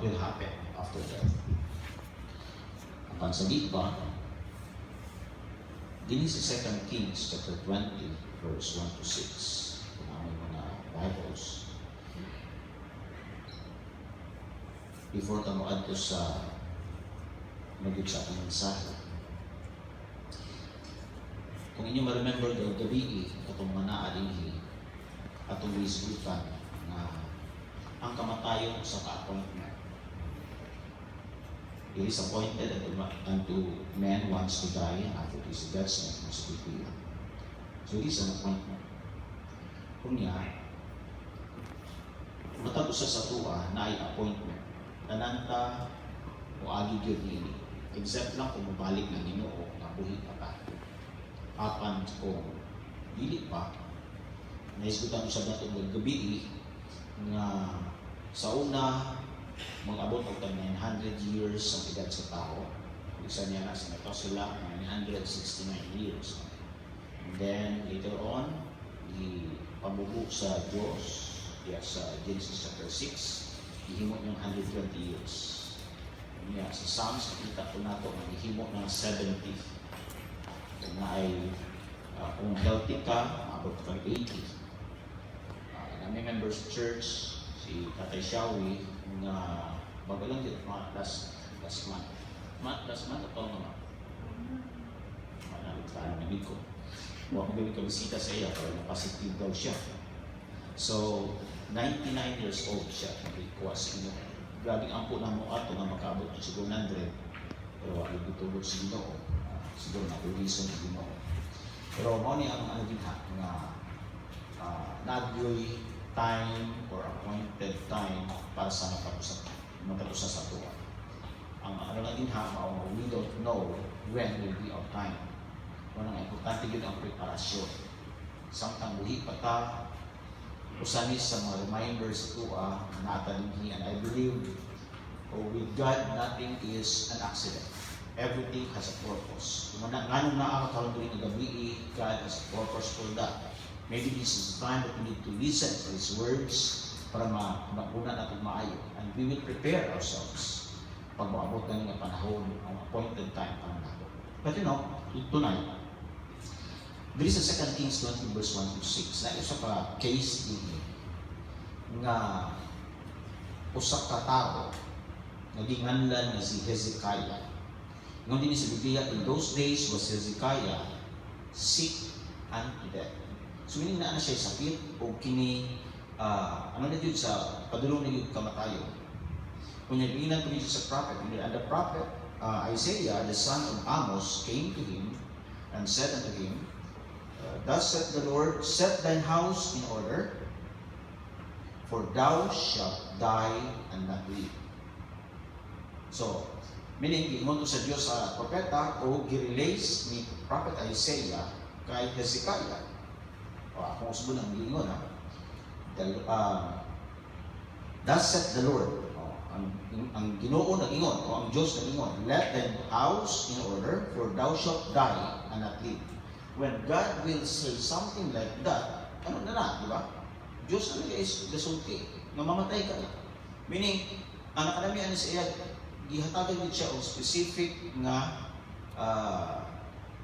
what will happen after death. Ang sa ba, din sa 2 Kings chapter 20, verse 1 to 6. Kung aming mga Bibles. Before ka mo-adto sa magiging sa ating mensahe. Kung inyo ma-remember daw gabi, itong mga naalihi, atong wisgutan na ang kamatayon sa ka-appointment. It is appointed unto man wants to die, and after this judgment must be clear. So it is an appointment. Kung niya, matag usa sa tuwa na ay appointment. Tananta o agigid niini. Except lang kung mabalik ng Ginoo na buhi pa ta. Apan kung dili pa, naisgutan mo sa datong gabi nga sa una mag-abot og 900 years ang edad sa tao. Isa niya na sa ito sila 969 years. And then later on, ipamubuk sa Diyos, sa Genesis chapter 6, ihimo niyang 120 years. Niya, sa Psalms, nakita po nato ang ihimo ng 70. Kung na ay, kung healthy ka, abot ka 80. May members sa church, si Tatay Shawi, na bago lang dito, last month. Last month, ito naman. Manamit ka ng ko. Huwag ko gawin ka bisita sa iya, pero positive daw siya. So, 99 years old siya, nagkuha sa inyo. Grabe ang po na mo ato na makaabot sa 100, pero wala bitulog sa Ginoo. Siguro na reason sa Ginoo. Pero mo ni ang ano din ha, na nagyoy time or appointed time para sa matapos sa tuwa. Ang ano lang din ha, we don't know when will be our time. Kung ang importante yun ang preparasyon. Samtang buhi pa ta, usanis sa mga reminders sa tuwa, natalinhi, and I believe with God, nothing is an accident. Everything has a purpose. Kung nga na ang kalandurin ng gabi, God has a purpose for that. Maybe this is the time that we need to listen to His words para makunan natin maayo. And we will prepare ourselves pag maabot na ng panahon, ang appointed time para natin. But you know, tonight, there is a 2 Kings 20 verse 1 to 6. Na isa pa case din nga usak ka tao naging nganlan na si Hezekiah. Ngon din sa Biblia, in those days was Hezekiah sick unto death. So, meaning na siya sakit o kini, ano na yun sa padulong na yun kamatayon. Kung nagbiginan ko sa prophet, and the prophet Isaiah, the son of Amos, came to him and said unto him, Thus saith the Lord, set thine house in order, for thou shalt die and not live. So, meaning, ingon to sa Diyos sa propeta o girelays ni prophet Isaiah kay Hezekiah. Kung usbo ng gingon ha. Thus saith the Lord, ang Ginoo nag-ingon, o ang Diyos nag-ingon, let thine house in order, for thou shalt die and not live. When God will say something like that, ano na, di ba? Diyos na is gasulti, mamamatay ka na. Meaning, ang nakalamihan sa iya, gihatagan din siya o specific nga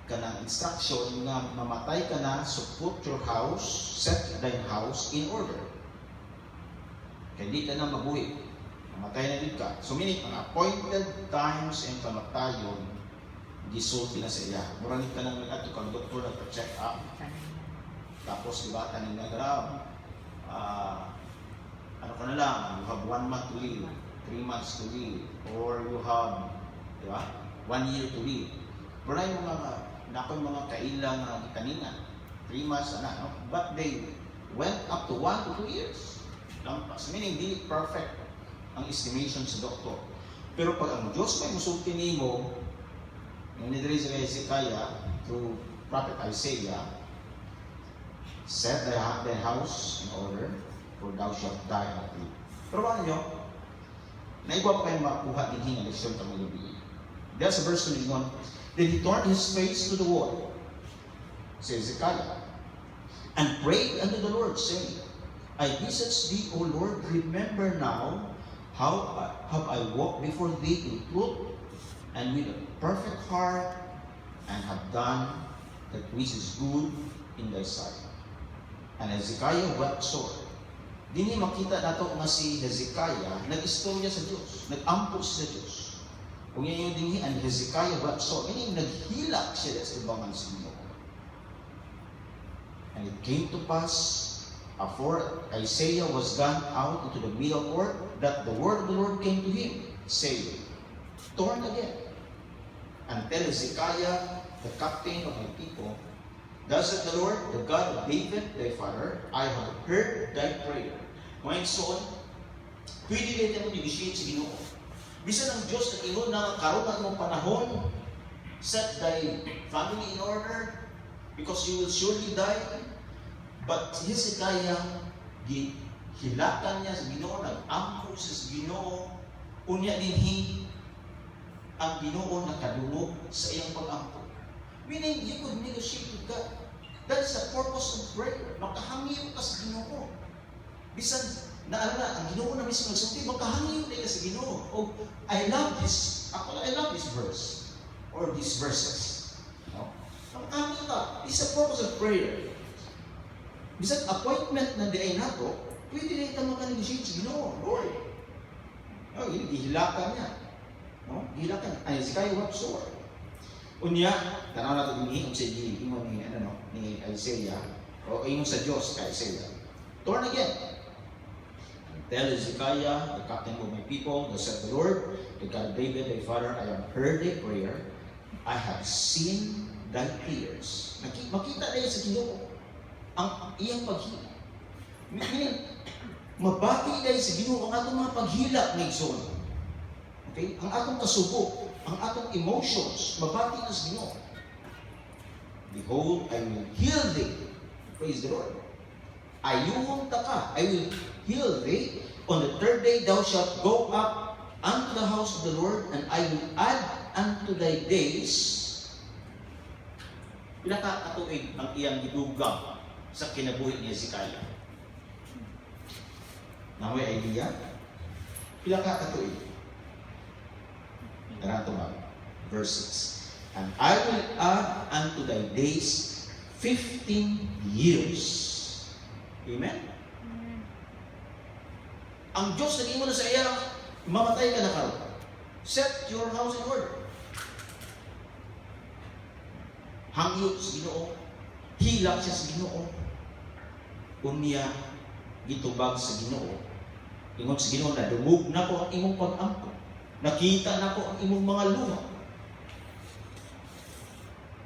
kanang instruction nga mamatay ka na, so put your house, set thine house in order. Kaya di ka na mabuhi. Mamatay na din ka. So meaning, ang appointed times and kamatayon, gisulti na sa iya. Murangit ka nang nag-ato kang doktor nagpa-check up. Tapos, diba, tanin na grab. Ano ka na lang, you have 1 month to live, 3 months to live, or you have, diba, 1 year to live. Pero na yung mga kailang kanina, 3 months na, no? But they went up to 1 to 2 years. Lampas. Meaning, di perfect ang estimation sa doktor. Pero pag ang Diyos may musulti nimo, yung nidiri sa Hezekiah through prophet Isaiah, set thy house in order, for thou shalt die and live. Pero ano nyo? Naigwa pa kayo makuha din hinga leksyon sa mga gabi. There's a verse 21. Then he turned his face to the wall, says Hezekiah, and prayed unto the Lord, saying, I beseech thee, O Lord, remember now How have I walked before thee in truth and with a perfect heart, and have done that which is good in thy sight. And Hezekiah wept sore. Dini makita nato nga si Hezekiah nag-istorya sa Dios, nag-ampo sa Dios. Kung yan yung dinhi, and Hezekiah wept sore, ini naghilak siya sa ibangan sa Ginoo. And it came to pass, after Isaiah was gone out into the middle court, that the word of the Lord came to him, saying, Turn again, and tell Hezekiah, the captain of my people, Thus said the Lord, the God of David, thy father, I have heard thy prayer. Ngayon son, pwede rin mo negotiate sa Ginoo. Bisan ang Diyos na ingon na karon na mong panahon, set thy family in order, because you will surely die. But Hezekiah, hilakan niya sa Ginoo, nag-ampo siya sa Ginoo, unya dinhi ang Ginoo nakadungog sa iyang pag-ampo. Meaning, you could negotiate with God. That is the purpose of prayer. Makahangiyo ka sa Ginoo. Bisan, ang Ginoo na mismo nagsulti, makahangiyo ka sa Ginoo. Oh, I love this verse, or these verses. No? Makahangiyo ka. It's the purpose of prayer. Bisan appointment na diay nato, pwede rin ito makanegosyate sa Ginoo. Lord. No, gihilakan niya. No? Gihilakan niya. Ay, Hezekiah wept sore. Unya, tanaw nato dinhi sa ingon ni Isaiah, o ingon sa Dios kay Isaiah. Turn again. Tell Hezekiah, the captain of my people, thus said the Lord, the God of David, thy father, I have heard thy prayer, I have seen thy tears. Makita na sa Ginoo ang iyang paghila. Meaning, mabati dahil sa Ginoo ang atong mga paghila ng igsoon. Okay? Ang atong kasubo, ang atong emotions, mabati na sa Ginoo. Behold, I will heal thee. Praise the Lord. Ayuhong taka, I will heal thee. On the third day thou shalt go up unto the house of the Lord, and I will add unto thy days. Pinakakatuig ang iyang gidugang sa kinabuhi ni Hezekiah. Naway idea? Pinakakatuig. Tara tumag. Verse 6. And I will add unto thy days 15 years. Amen? Ang Diyos nag-ingon na sa iya, mamatay ka na karon. Set your house in order. Hangyo sa Ginoo, hilak siya sa Ginoo, unya gitubag sa Ginoo. Ingon sa Ginoo na dumug na ko ang imong pag-ampo. Nakita na ko ang imong mga luha.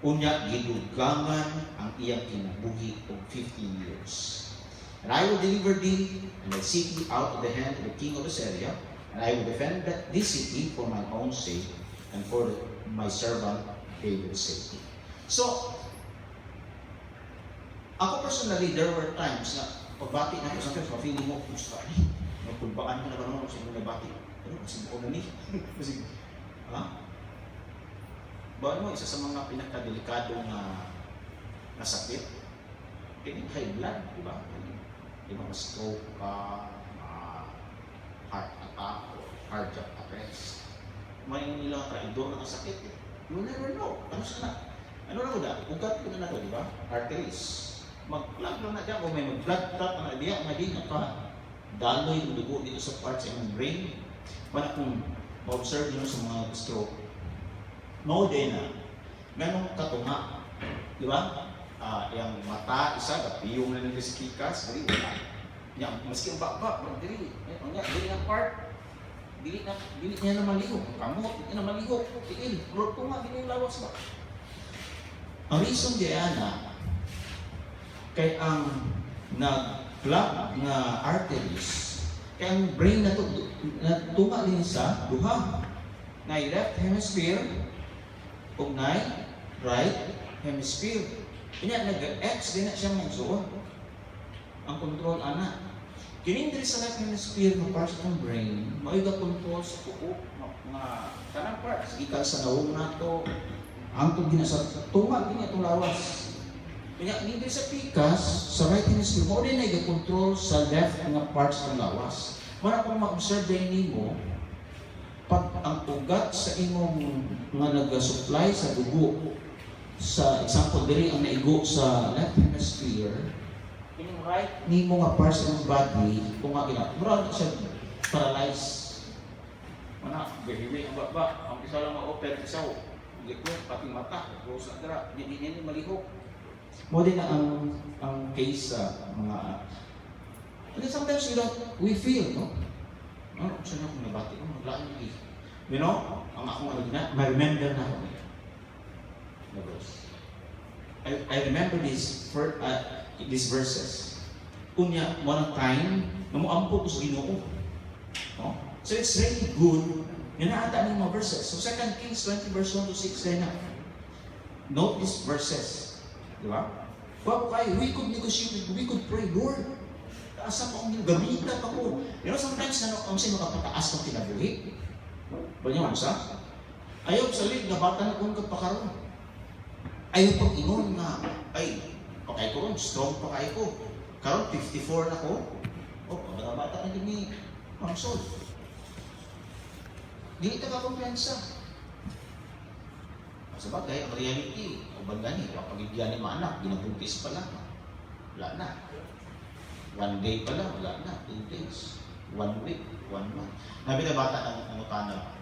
Unya gidugangan ang iyang kinabuhi og 15 years. And I will deliver thee and thy city out of the hand of the king of Assyria, and I will defend this city for my own sake and for my servant David's sake. So, ako personally, there were times na pagbati na ko, sometimes ma-feeling mo, magpulbaan ko na ba naman sa inyo nabati? Ano, kasi buo na ni? Kasi, Bawa mo, isa sa mga pinakadelikadong na sakit, high blood, di ba? Di ba, stroke ka, heart attack, or cardiac arrest. May nilang traidor na sakit. You never know. Ano sana? Ano na mo da? Ugat ko na to, di ba? Arteries. Mag-plug lang na dyan, o may mag-blood clot na diya, nga din naka daloy yung dugo dito sa parts ng brain. Para kung ma-observe nyo sa mga stroke, no din na ganong katunga, di ba? Yung mata, isa, kapiyong na nila si Kikas, dali, wala. Yang, maski ang baba, dili ang part, dili niya na maligo, kamot, dili na maligo, tiil, tunga, dili yung lawas ba? Ang reason Diana, kay ang nag-plug nga arteries, kay ang brain na tunga din sa duha, na left hemisphere, ug nay right hemisphere. Inya nag-X din na siya magsuon. Ang control ana. Kini diri sa left hemisphere ng parts ng brain, mao ga control sa tuo mga kanang parts gikan sa nawong nato hangtod gina sa tunga kini atong lawas. Inya diri sa pikas sa right hemisphere mao din ga control sa left nga parts ng lawas. Wala kung ma-observe din mo, pag ang ugat sa imong nga nag-supply sa dugo, sa example, diri ang naigo sa left hemisphere, yung right nimo nga parts ng body, kung nga mura na siya paralyzed. Mana, gahiwi ang baba, ang isa lang ma-open, isaw, likod, pati mata, rose na dara, hindi malihok. Mo din na ang case sa mga, and sometimes we feel, no? Ano, siya na kung nabati ko, maglaan yung you know, ang akong ma-remember na ako niya. I remember these verses. Unya, one time, na mo ampo ko sa Ginoo. No? So it's really good na naata ng mga verses. So 2 Kings 20 verse 1 to 6 din na. Note these verses. Di ba? We could negotiate, we could pray, Lord, taasa pa akong gamitan ako. You know, sometimes ang siya makapataas ng kinabuhi. Banyawan sa? Ayaw sa lig, nabata na kung kapakaroon. Ayaw pag inon na, ay, pakay ko ron, strong pakay ko. Karon 54 na ko. O, pagkabata na din ni Ma'am Sol. Di ito ka kumpiyansa. Sa bagay, ang reality, o bandani, kapag ibigyan ni mga anak, ginabuntis pa lang. Wala na. 1 day pa lang, wala na. 2 days. 1 week, 1 month. Nabi na bata ang utana.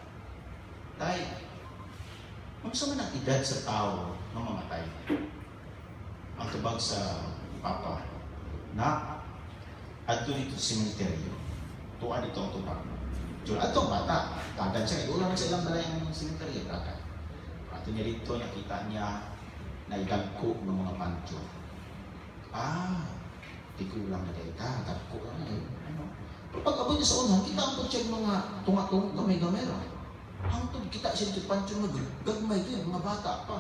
Tay, ang sama ng edad sa tao na mamatay. Ang tubag sa papa, na adto dito sa sementeryo. Tuwa dito ang tubag. Diyan ato bata, tagan siya. Ulang sa ilang balay ang sementeryo, kaka. Ato niya dito, nakita niya na idagko ng mga pancho. Di ko lang na dahil ka, dagko lang na ano. Pag abot niya sa unang, kita ang siya mga tunga-tunga gamay-gamay lang. Hangtod kita siya dito pancho na gagmay ko yung mga bata pa.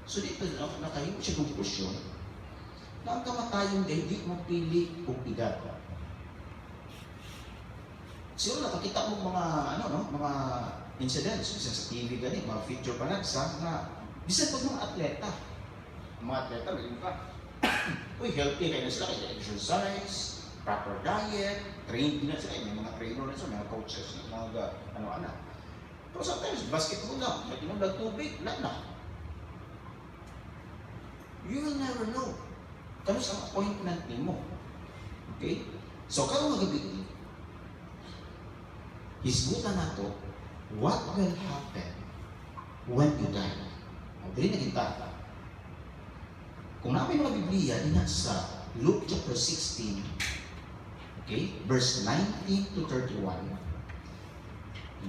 So dito nakahimo siya konklusyon na ang kamatayon dahil di mo pili o edad. Siguro nakakita mo mga mga incidents kasi sa TV gani, mga feature pa lang sa bisan pag mga atleta. Mga atleta rin pa. Uy, healthy kayo na sila, kaya exercise, proper diet, trained na sila, may mga trainer na sila, mga coaches, mga ano-ano. Pero sometimes, basketball lang, may tinundag tubig, na. You will never know. Kano sa appointment mo. Okay? So, karong magabi, hisgutan na to, what will happen when you die? Dili na kita. Kung namin mga Biblia, din sa Luke chapter 16, okay, verse 19 to 31,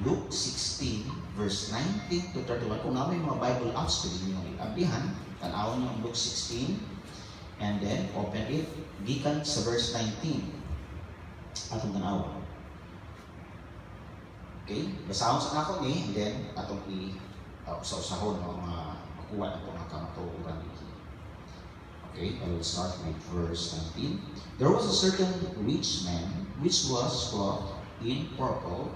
Luke 16, verse 19 to 31. Kung namin mga Bible apps, pwede nyo itabihan, tanawin nyo ang Luke 16, and then open it, gikan sa verse 19. Atong tanaw. Okay, basahon sa ako ni, and then atong i-usahon mga makuha na po ng kamatuuran dito. Okay, I will start with verse 19. There was a certain rich man which was clothed in purple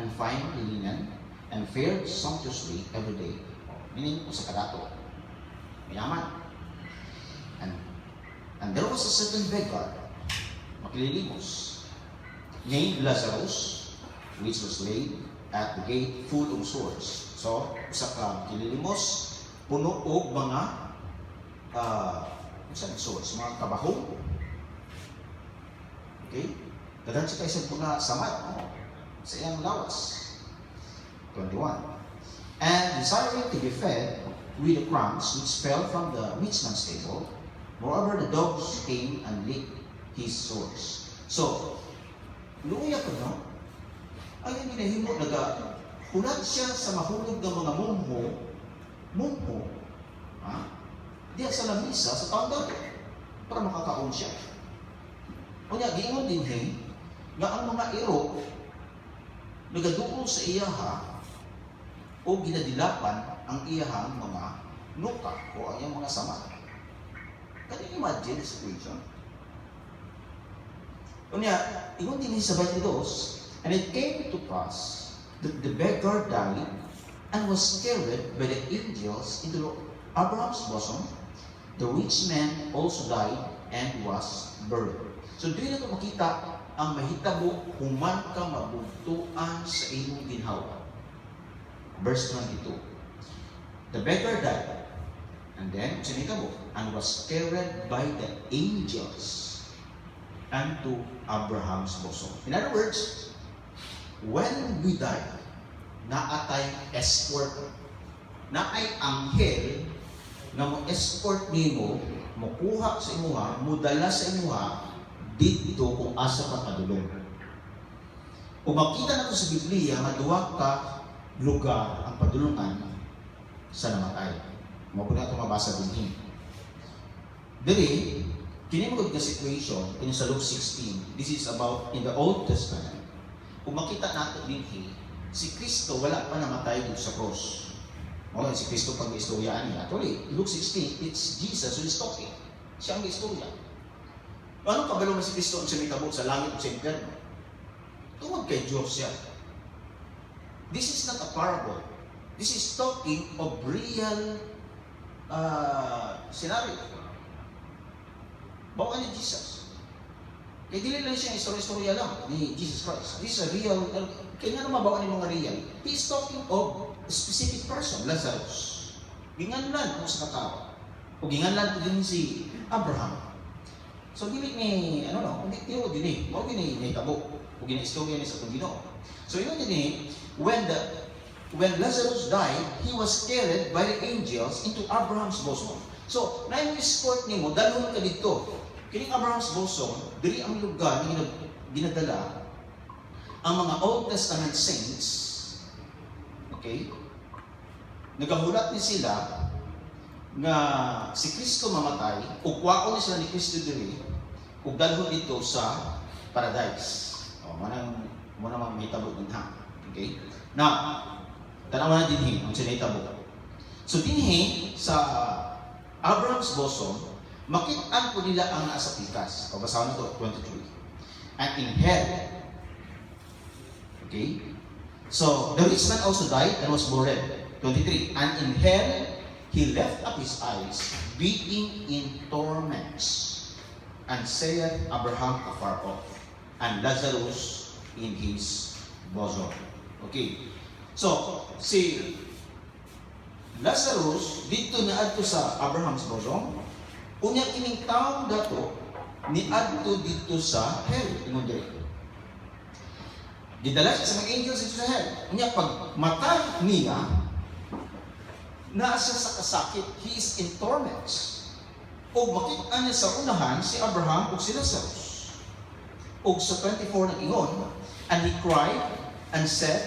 and fine linen and fared sumptuously every day. Meaning, sa kadato. Mayaman. And there was a certain beggar, makililimos, named Lazarus, which was laid at the gate full of sores. So, sa makililimos, puno og mga sores, mga kabahong. Okay? Dadan siya kayo sa puna samat, sa iyang lawas. 21. And desiring to be fed with the crumbs which fell from the rich man's table, moreover the dogs came and licked his sores. So, luya ko, no? Ang ginahimo, hulat siya sa mahulog ng mga mumho, diya sa lamisa, sa taong para makakaon siya. O niya, giingon din nga ang mga iro, nagaduol sa iyaha, o ginadilapan ang iyahang mga nuka, o ang iyang mga sama. Can you imagine the situation? O niya, ingon din sa 22, and it came to pass that the beggar died and was carried by the angels into Abraham's bosom. The rich man also died and was buried. So, doon na ito makita ang mahitabo human ka mabugtuan sa imong ginhawa. Verse 22. The beggar died, and then sinitabo, and was carried by the angels unto Abraham's bosom. In other words, when we die, naatay escort, naay anghel na mo escort nimo, mokuha sa imuha, mudala sa imuha dito kung asa ka padulong. Kung makita nato sa Biblia nga duha ka lugar ang padulungan sa namatay. Mao na ito mabasa din. Dili, kini mo nga situation in sa Luke 16. This is about in the Old Testament. Kung makita nato din si Kristo wala pa namatay dito sa cross. Si Kristo pag istoryaan niya. Actually, Luke 16, it's Jesus who is talking. Siya ang istorya. Anong kabalo na si Kristo ang sumitabot sa langit o sa impyerno? Tungod kay Diyos siya. This is not a parable. This is talking of real scenario. Bawa ni Jesus. Kaya dili lang siya istorya lang ni Jesus Christ. This is a real, kaya nga naman bawa ni mga real. He is talking of a specific person, Lazarus. Ginganlan po sa katao. O ginganlan po din si Abraham. So, dili ni, hindi tiro din eh. Mao din ni tabo. O gina-istorya ni sa itong Ginoo. So, yun din eh, when Lazarus died, he was carried by the angels into Abraham's bosom. So, na yung escort ni mo, dalhon ka dito. Kining Abraham's bosom, diri ang lugar na ginadala ang mga Old Testament saints. Okay? Nagahulat ni sila nga si Kristo mamatay, ug kwaon ni sila ni Kristo diri, ug dalhon dito sa paradise. Mo nang mahitabo din ha. Okay? Now, tanaw na dinhi ang sinahitabo. So dinhi sa Abraham's bosom, makit-an po nila ang nasa pikas. Pabasahon na ito, 23. And in hell, okay? So, the rich man also died and was buried. 23. And in hell, he left up his eyes, being in torments, and saith Abraham afar off, and Lazarus in his bosom. Okay. So, si Lazarus, dito naadto sa Abraham's bosom, unya kining taong dato, niadto dito sa hell. Ingon diri. Gidala siya sa mga angels dito sa hell. Unya pag mata niya, nasa sa kasakit, he is in torments. O makita niya sa unahan si Abraham o si Lazarus. O sa 24 na ingon, and he cried and said,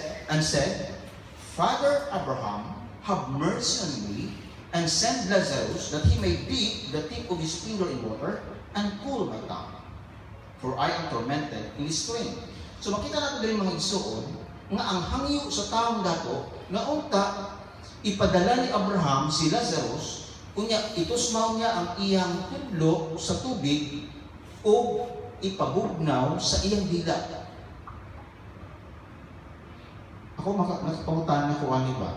Father Abraham, have mercy on me, and send Lazarus that he may dip the tip of his finger in water and cool my tongue, for I am tormented in his flame. So makita natin din mga igsoon nga ang hangyo sa taong dato nga unta ipadala ni Abraham si Lazarus kunya itusmaw niya ang iyang tudlo sa tubig o ipabugnaw sa iyang dila. Ako nakapangutan na ko ani ba?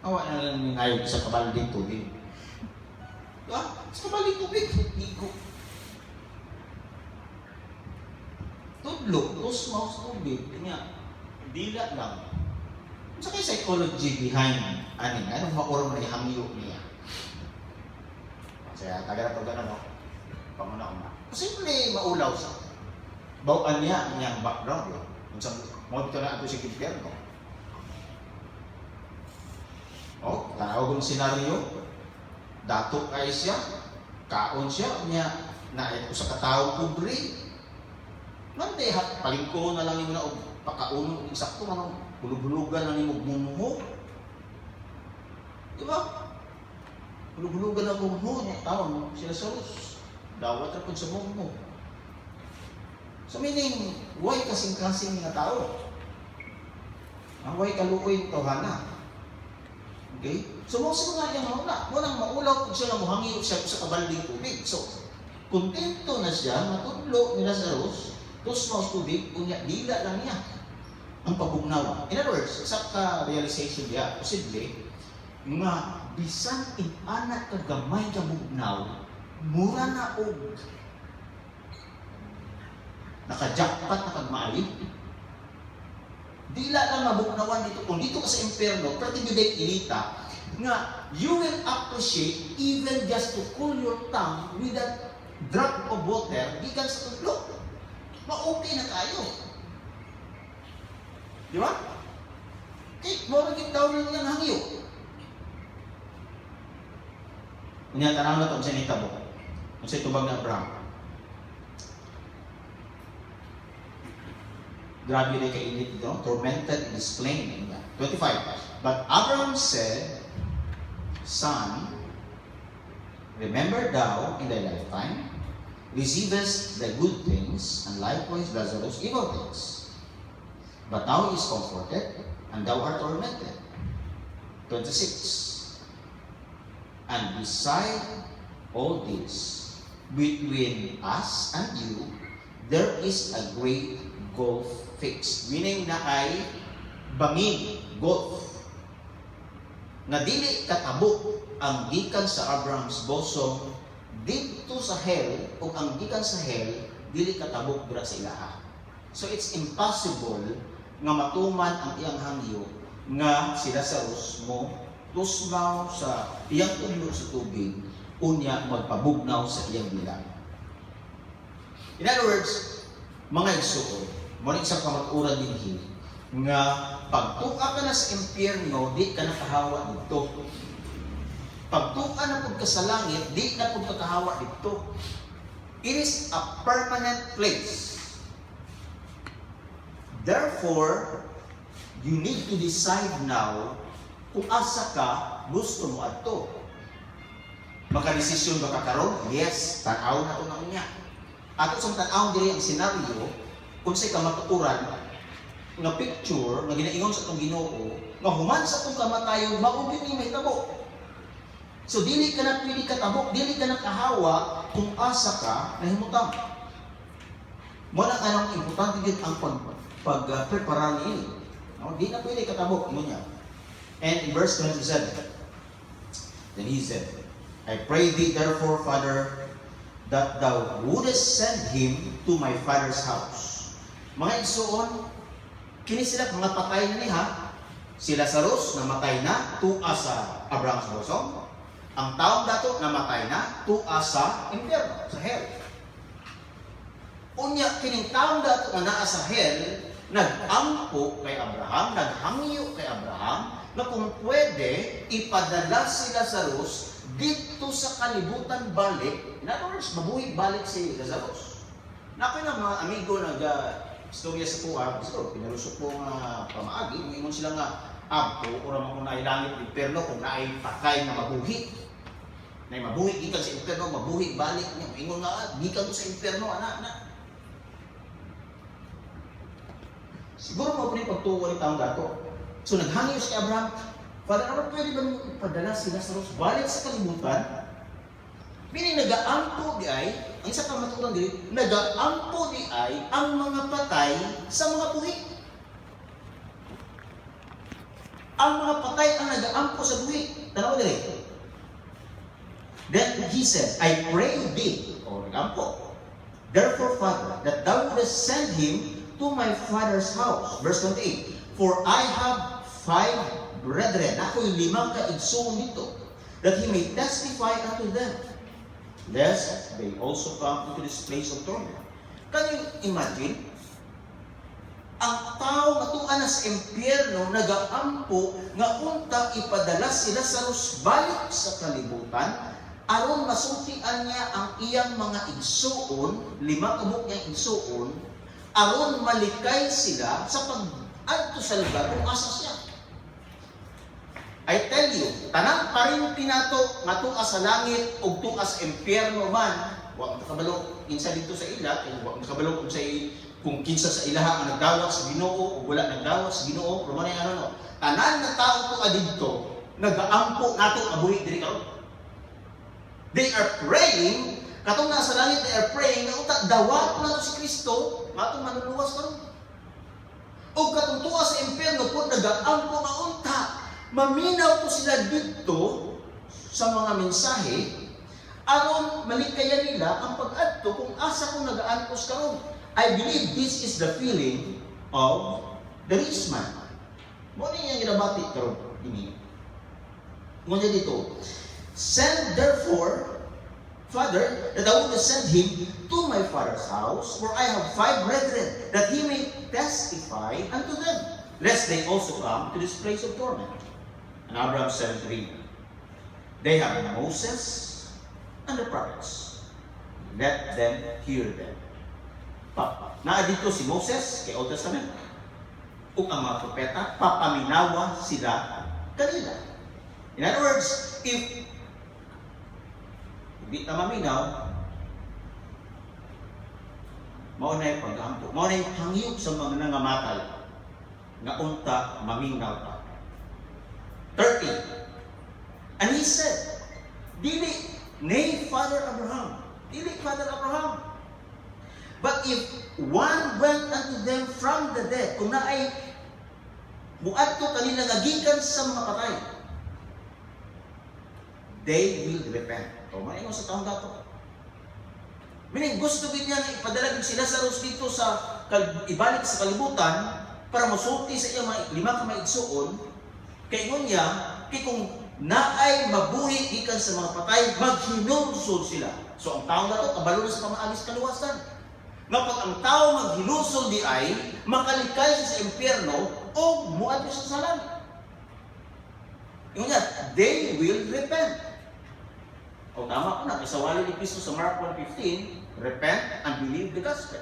Awa na lang yung ngayon sa kabaling tubig. Sa kabaling tubig, higo. Tudlo, tusmaw sa tubig, kanya, dila lang. Sa kay psychology behind anong makurong na ihangyo niya. Kaya taga na mo, pamuna-una. Simple maulaw sa. Bawaan niya niyang background. Kung mo dito na ito si Kimpierno. Tanawag ng senaryo, dato kay siya, kaon siya, niya, naayat ko sa katawang kubri. Mande, palingko na lang yung na, pakauno, eksakto, bulubulugan lang yung mumuho. Diba? Bulubulugan lang mumuho, tawag sila sa Rus. Dawat na po sa mumuho. So meaning, huwag kasing-kasing nga tao. Ang huwag kaluoy ito, hana. Okay? So, mo nga niya mauna. Munang maulaw kung siya na muhangi siya sa kabalding tubig. So, kontento na siya, matudlo ni Lazarus, tusmaw tubig, unya, dila lang niya ang pabugnaw. In other words, sa ka-realization niya, posible, nga, bisan in anak ka gamay ka bugnaw, mura na og Nakajakpat na kagmaayo. Dila lang mabuknawan dito. Kung dito ka sa impyerno, pratibigay ilita, nga you will appreciate even just to cool your tongue with a drop of water, gikan sa tudlo. Ma-okay na tayo. Di ba? Okay, mo rin daw lang yung hangyo. Kunya, tanang na ito, kung saan itabo. Kung saan tubag na Abraham. Grabe rin kainit ito, tormented in his claim. 25. But Abraham said, Son, remember thou in thy lifetime, receivest the good things, and likewise Lazarus evil things. But now he is comforted, and thou art tormented. 26. And beside all this, between us and you, there is a great gulf fixed. Meaning na ay bangin, gulf. Na dili katabo ang gikan sa Abraham's bosom dito sa hell, o ang gikan sa hell, dili katabo dira sa ilaha. So it's impossible nga matuman ang iyang hangyo nga si Lazarus mo tusmaw sa iyang tudlo sa tubig, unya magpabugnaw sa iyang bilang. In other words, mga igsuon, mo rin isang kamaturan din nga pagtuka ka na sa impyerno, di ka nakahawa dito. Pagtuka na pud ka sa langit, di na pud kakahawa dito. It is a permanent place. Therefore, you need to decide now kung asa ka gusto mo adto. Makadesisyon ba ka karon? Yes, tan-aw na ito na unya. Ato sa tan-aw diri ang senaryo, kung sa'y kamatuturan, nga picture, nga ginaingon sa itong Ginoo, nga human sa itong kamatayon, maubin ni may tabo. So, dili ka na pili katabo, dili ka na kahawa kung asa ka na himutang. Muna ka nang importante din ang pag-prepara niya. No? Di na pili katabo, yun niya. And in verse 27, then he said, I pray thee therefore, Father, that thou wouldest send him to my father's house. Mga igsuon, kini sila mga patay na niya. Si Lazarus namatay na, tuwa sa Abraham's bosom. Ang taong dato namatay na, tuwa sa impyerno, sa hell. Unya, kining taong dato na naa sa hell, nag-ampo kay Abraham, naghangyo kay Abraham, na kung pwede, ipadala si Lazarus dito sa kalibutan balik. In other words, mabuhi balik si Lazarus. Nakoy na mga amigo istorya sa kuha, siguro, pinalusok ko nga pamaagi, ingon sila nga, abto, o naman kung nailangit ng impyerno, kung naay patay na mabuhi. Na mabuhi, gikan sa impyerno, mabuhi, balik niya. Ingon nga, gikan ko sa impyerno, anak. Siguro mo pa rin pagtuwa ni taong dato. So, naghangyo si Abraham, Father, ano pwede ba nung ipadala si Lazarus balik sa kalibutan? Meaning, nag-aampo di ay, ang isa kamaturan dito, nag-aampo di ay ang mga patay sa mga buhi. Ang mga patay ang nag-aampo sa buhi. Tanaw dito. Then he said, I pray thee, o nag-aampo. Therefore, Father, that thou wouldest send him to my father's house. Verse 28, For I have 5 brethren, ako'y 5 kaigsoon dito, that he may testify unto them, lest they also come into this place of torment. Can you imagine? Ang tao nga tuwa na sa impyerno, nag-aampo, nga unta ipadala si Lazarus balik sa kalibutan, aron masultian niya ang iyang mga igsuon, 5 kabuk niyang igsuon, aron malikay sila sa pag-adto sa lugar kung asa siya. I tell you, tanang parinti nato nga tuwa sa langit o tuwa sa impyerno man, huwag nakabalo kinsa dito sa ila, huwag nakabalo kung kinsa sa ilaha ang nagdawat sa Ginoo o wala nagdawat sa Ginoo, pero man ano, tanan na tao tuwa dito, nag-aampo nato abuhi diri karon. They are praying, katong nasa langit they are praying, nga uta dawat na si Kristo, matong manuluwas karon. O katong tuwa sa impyerno po nag-aampo nga unta, maminaw po sila dito sa mga mensahe aron malikayan nila ang pag-adto kung asa kung nag-aanpos karon. I believe this is the feeling of the rich man. Mo ni yang ginabati karon ini. Mo dito. Send therefore, Father, that I would send him to my father's house, for I have 5 brethren, that he may testify unto them, lest they also come to this place of torment. And Abraham said unto him, they have Moses and the prophets. Let them hear them. Naa dito si Moses, kay Old Testament, ug ang mga propeta, papaminawa sila kanila. In other words, if hindi na maminaw, mauna yung paghampo, mauna yung hangyo sa mga nangamatay, nga unta maminaw pa. 30. And he said, dili, nay, Father Abraham, dili, Father Abraham. But if one went unto them from the dead, kung na ay buadto kanila nga gikan sa mga patay, they will repent. O, maingon sa taong dato. Meaning, gusto niya na ipadala si Lazarus dito sa ibalik sa kalibutan para masulti sa iya 5 ka maigsuon. Kay ingon niya, kung naay mabuhi gikan sa mga patay, maghinulsol sila. So, ang taong dato, kabalo na sa pamaagis kaluwasan. Nga pag ang tao maghinulsol di ay, makalikay siya sa impyerno o muad siya sa langit. Ingon niya, they will repent. O tama ko na, kasawali ni Cristo sa Mark 1:15, repent and believe the gospel.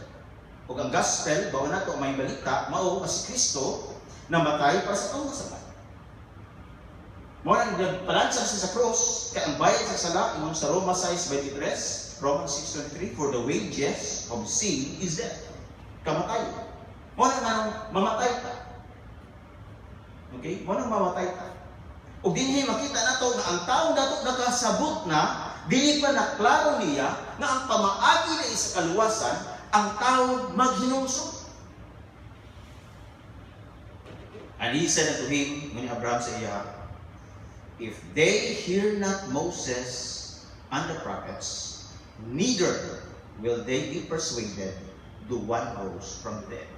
O ang gospel, bawa na ito, may balita, mao si Cristo na matay para sa tawang kasama. Mao nang nagpalansang siya sa cross, kaya ang bayad sa sala, ingon sa Roma 6:23, Romans 6:23, for the wages of sin is death. Kamatay. Mao nang mamatay ka. Okay? Mao nang mamatay ka. O dinhi makita nato na ang taong dato nakasabot na, dili pa naklaro niya na ang pamaagi na sa kaluwasan, ang tao maghinulsol. And he said unto him, when Abraham sa iya, if they hear not Moses and the prophets, neither will they be persuaded, do one rose from the dead.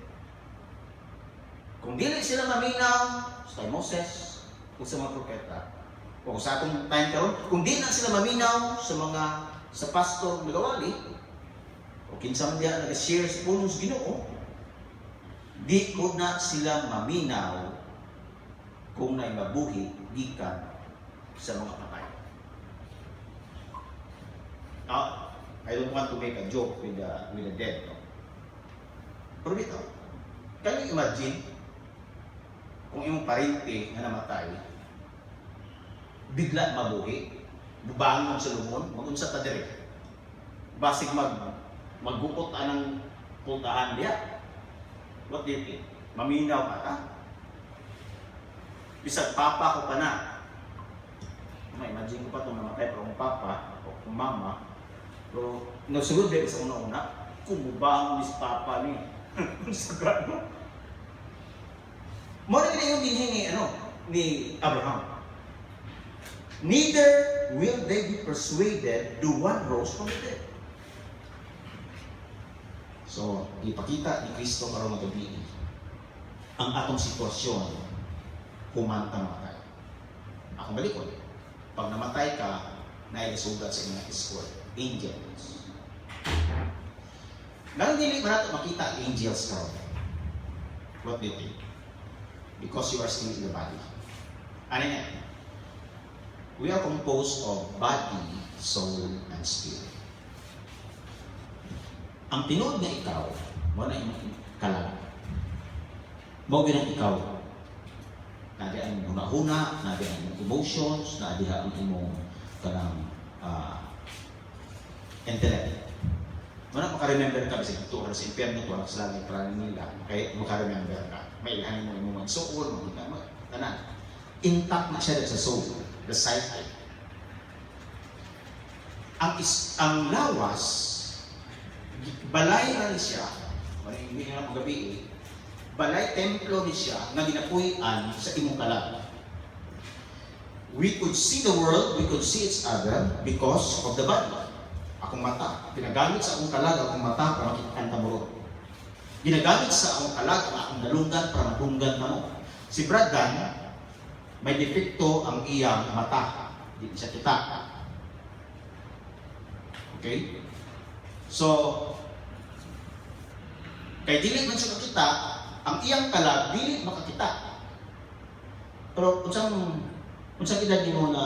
Kung dili sila maminaw sa Moses, o sa mga propeta, o sa atong time karon, kung di na sila maminaw sa pastor nagawali, o kinsa man diya nag-share sa punos Ginoo, di ko na sila maminaw kung naay mabuhi gikan sa mga patay. Now, I don't want to make a joke with the dead. No? Pero dito, can you imagine kung yung parente na namatay, bigla mabuhi, bubangon sa lumon, magunsa ta dire. Basig maggukot anang pultahan diya. What do you think? Maminaw ka ta? Bisag papa ko pa na. Imagine ko pa itong namatay pero kung papa o kung mama, pero nagsulod din sa una-una, kung bubangon ni si papa ni. Sa gano? Muna din yung dinhi ni Abraham. Neither will they be persuaded, do one rose from the dead. So, ipakita ni Kristo karong magabi ang atong sitwasyon humantang matay. Akong balikod, pag namatay ka, naigasugat sa inyong escort, angels. Nang dili man nato makita angels karon. What do you think? Because you are still in the body. Ano yan? We are composed of body, soul, and spirit. Ang tinuod na ikaw, mo na imong kalag. Mo ginang ikaw. Nadi ang huna-huna, nadi ang emotions, nadi ang imong kanang intellect. Mo na maka-remember ka bisig tuwa sa impyerno tuwa sa langit para nila, kay maka-remember ka. May ilhanin mo imong magsuon, makita mo tanan. Intact na siya sa soul. The psyche. Ang lawas, balay na siya, hindi nga mo gabi balay templo ni siya na ginapuy-an sa imong kalag. We could see the world, we could see each other because of the body. Akong mata, pinagamit sa akong kalag, akong mata para makita ang tamuro. Ginagamit sa akong kalag ang akong dalungan para madunggan na mo. Si Brad Dan, may depekto ang iyang mata. Hindi siya kita. Okay? So, kay dili man siya makita, ang iyang kalag, dili makakita. Pero, unsang edad mo na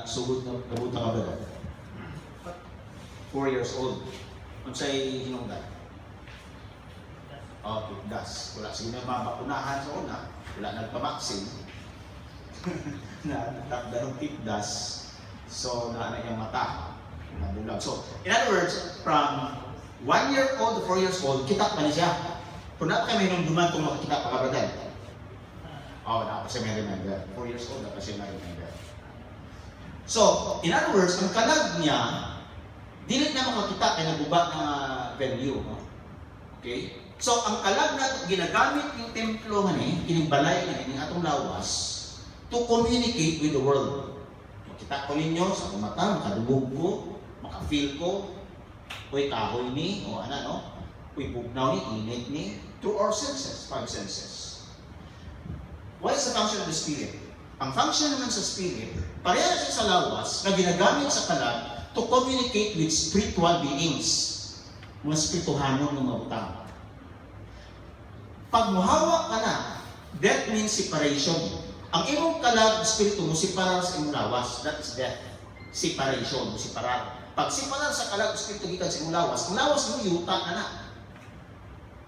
sugod na kabuta ka ba? 4 years old. Unsay hinungdan? Oh, tigdas. Wala sige na mabakunahan sa una. Wala nagpabaksin. Nagdalong tigdas. So, na yung mata. Nabulag. So, in other words, from 1 year old to 4 years old, kita pa niya siya. Kung na kami nung duman kung makikita pa kabradan. Oh, na pa siya may reminder. 4 years old, na pa siya may reminder. So, in other words, ang kalag niya, dili na makakita kaya naguba ng value. No? Okay? So, ang kalag na ginagamit yung templo kining balay nga ining atong lawas to communicate with the world. Makita ko ninyo sa akong mata, makadubog ko, maka-feel ko, uy kahoy ni, o ano, no? Uy bugnaw ni, init ni, through our senses, 5 senses. What is the function of the Spirit? Ang function naman sa Spirit, pareha siya sa lawas na ginagamit sa kalag to communicate with spiritual beings, mga spirituhanon ng mga utang. Pag muhawa ka na, death means separation. Ang imong kalag, espiritu mo, separar sa imong lawas. That is death. Separation, mo separar. Pag separar sa kalag, espiritu gikan sa imong lawas, ang lawas mo, yuta na.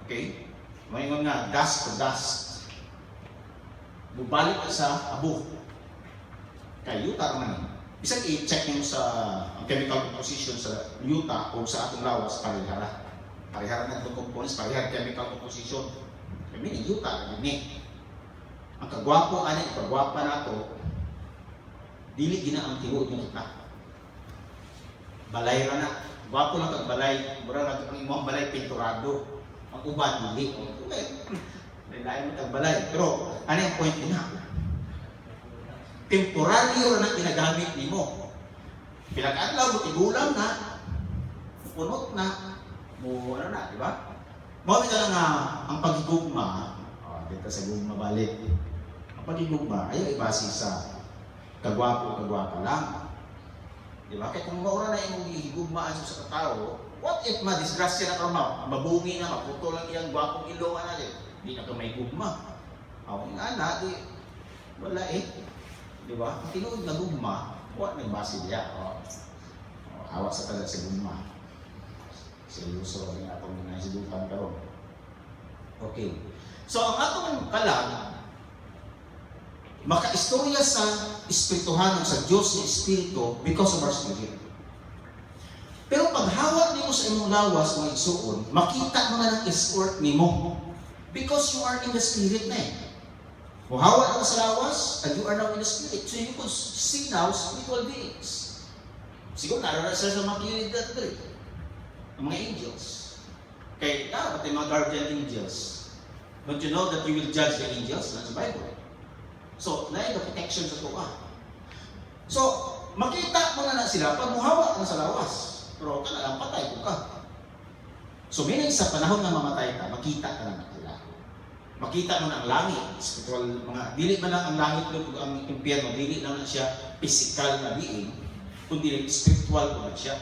Okay? May nga, dust to dust. Lubalik ka sa abo. Kaya yuta naman. Isang i-check nyo sa chemical composition sa yuta o sa atong lawas, parihara. Parihara na itong components, parihara chemical composition. Kami ni yuta, gini. Ang kagwapo, kagwapa na ito, dili gina ang tiwod ng kita. Balay ra na. Gwapo lang kagbalay. Mura na ang imong balay pinturado. Ang uban, dili. Lain mo kagbalay. Pero, ano yung point din ha? Temporaryo na ginagamit ni mo. Pinag-adlaw mo, tigulang na, punot na, mo ano na, di ba? Mawag ka lang nga, ang paghigugma, dito sa gugma balik, ang paghigugma, ayaw ibasi sa kagwapo lang. Di ba? Kaya kung maura na yung higugmaan sa katao, what if madisgrasya na kama, mabungi na, maputo lang yung gwapong ilongan natin, hindi na ka may gugma. Ako nga na, di, wala Di ba? Ang tinuod na gugma, wala nagbasi diya. Hawak sa talag sa gugma. Seryoso rin atong nasibukan karon. Okay. So ang atong kalag makaistorya sa espirituhan sa Diyos ni Espiritu because of our spirit. Pero pag hawak nimo sa imong lawas mga igsuon, makita mo na ng escort nimo because you are in the spirit na Muhawak ka sa lawas and you are now in the spirit. So you could see now spiritual beings. Siguro naroon na sa mga kilig na ito ang mga angels. Kaya pati mga guardian angels. Don't you know that you will judge the angels? That's the Bible. So, na yung protection sa tuwa. So, makita mo na sila pag muhawa ka na sa lawas. Pero talagang patay ko ka. So, meaning sa panahon na mamatay ka, makita ka na sila. Makita mo na ang langit. Spiritual, dili man lang ang langit ang impyerno, dili lang siya physical na being, kundi spiritual ko siya.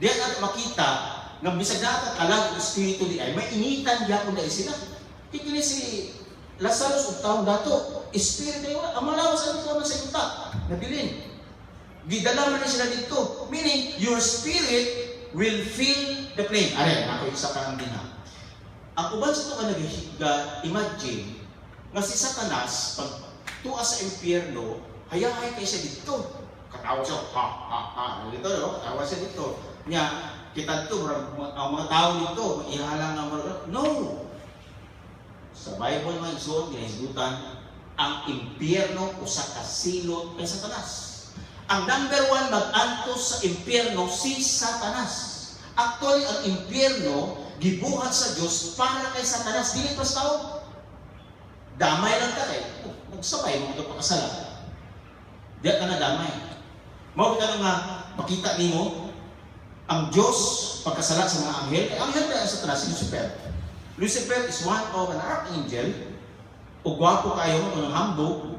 Diyan natin makita nga bisag na kalag espiritu di ay may initan gyapon dai sila. Kini si Lazarus ug taong dato, espiritu ay ang malawas ang ito sa yuta. Nabilin. Gidala man sila dito. Meaning your spirit will fill the plane. Are ako isa ka ang dinha. Ang uban sa ito ka imagine nga si Satanas pag tuwa sa impyerno, hayahay kay siya dito. Katawa siya, ha. Dito, no? Katawa siya dito. Nya, kita dito, ang mga tao dito, ihalang ang mga, no! Sa Bible mga igsoon, ginahigutan, ang impyerno o sa kasilot kay Satanas. Ang number 1 mag-antos sa impyerno, si Satanas. Actually, ang impyerno, gibuhat sa Diyos para kay Satanas. Dili pa sa tao. Damay lang ka kay. Nagsabay mo ito pakasala. Diyan ka na damay. Mawag ka nga makita nimo ang Diyos pagkasala sa mga anghel. Kaya anghel na Satanas, si Lucifer. Lucifer is one of an archangel, o gwapo kayo ng hambog,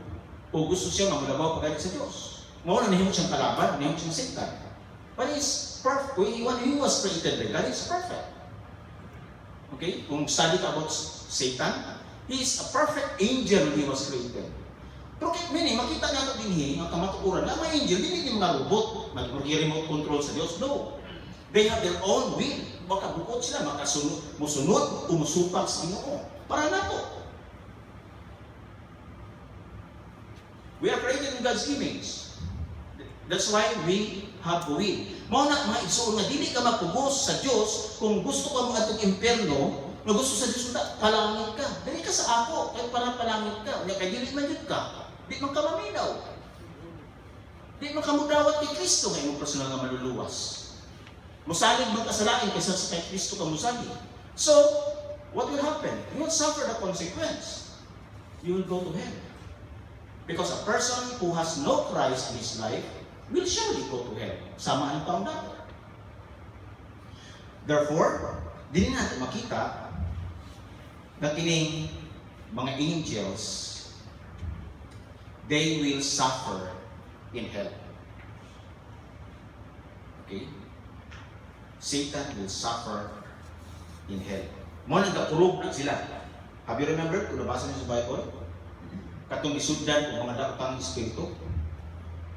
o gusto siya mamulabaw pagkalit sa Diyos. Mao na nahimo siyang kalaban, nahimo siyang Satan. But he's perfect. When he was created by God, he's perfect. Okay? Kung study ka about Satan, he is a perfect angel when he was created. Pero makita natin din ang kamatukuran na mga angel, hindi mga robot, mag-remote control sa Diyos. No. They have their own will. Makabukod sila, musunod, umusupak sa Ginoo. Para na to. We are created in God's image. That's why we have will. Mao na mga igsoon nga dili ka magpugos sa Dios kung gusto ka mo atong impierno, nga gusto sa Dios na palangit ka. Dili ka sa ako, kay para palangit ka. Nya kay dili man jud ka. Di man ka maminaw. Di man ka mudawat kay Kristo nga imong personal nga maluluwas. Musalig man ka sa lain kaysa sa kay Kristo ka musalig. So, what will happen? You will suffer the consequence. You will go to hell. Because a person who has no Christ in his life will surely go to hell. Sama ang taon natin. Therefore, dili natin makita na kining mga angels, they will suffer in hell. Okay? Satan will suffer in hell. Mo nang gakurog na sila. Have you remembered kung nabasa niyo sa Bible? Katong isudlan ng mga daotang espiritu.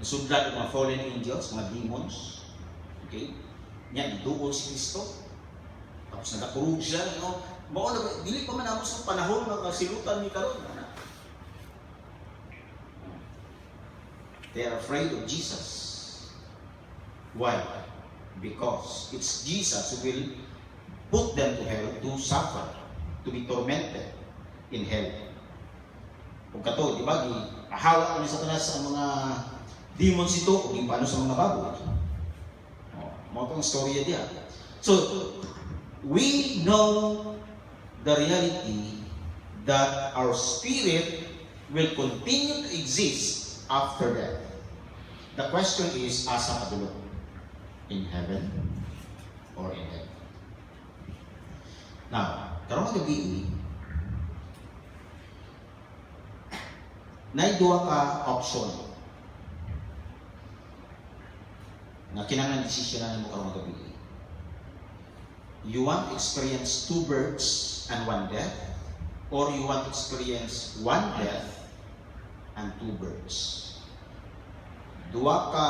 Isudlan ng mga fallen angels, mga demons. Okay? Nya giduol si Kristo. Tapos nagakurog siya, mao na dili pa man amos sa panahon nga kasilutan ni karon. They are afraid of Jesus. Why? Because it's Jesus who will put them to hell to suffer, to be tormented in hell. Kung kato, di ba, ahawa ni Satanas sa mga demons ito, kung paano sa mga baboy. Mga itong storya diya. So, we know the reality that our spirit will continue to exist after death. The question is, asa kadulog? In heaven or in hell? Now, karong gabi, naidua ka option na kinahanglan desisyonan mo karong gabi. You want to experience 2 births and 1 death, or you want to experience 1 death and 2 births. Duwa ka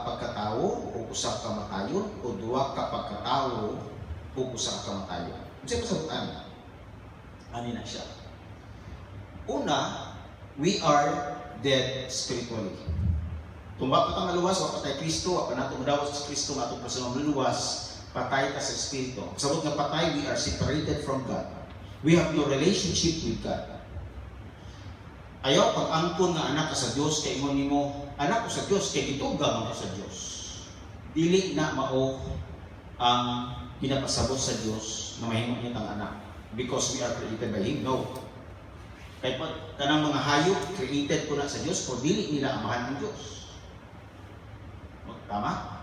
pagkatao o usa ka matayon, o duwa ka pagkatao o usa ka matayon. Unsay pasabutan? Ani na siya. Una, we are dead spiritually. Kung wa pa maluwas, wa patay Kristo, wa pa nato madawas sa Kristo, ato personal maluwas, patay ka sa Espiritu. Sabot nga patay, we are separated from God. We have no relationship with God. Ayaw pag-angkon nga anak ka sa Diyos, kay ingon nimo, anak ko sa Diyos, kay gitugang ako sa Diyos. Dili na mao ang pinapasabot sa Diyos na mahimo niya ang anak. Because we are created by Him. No. Kaya kanang mga hayop, created ko na sa Diyos, o dili nila amahan ng Diyos. Tama?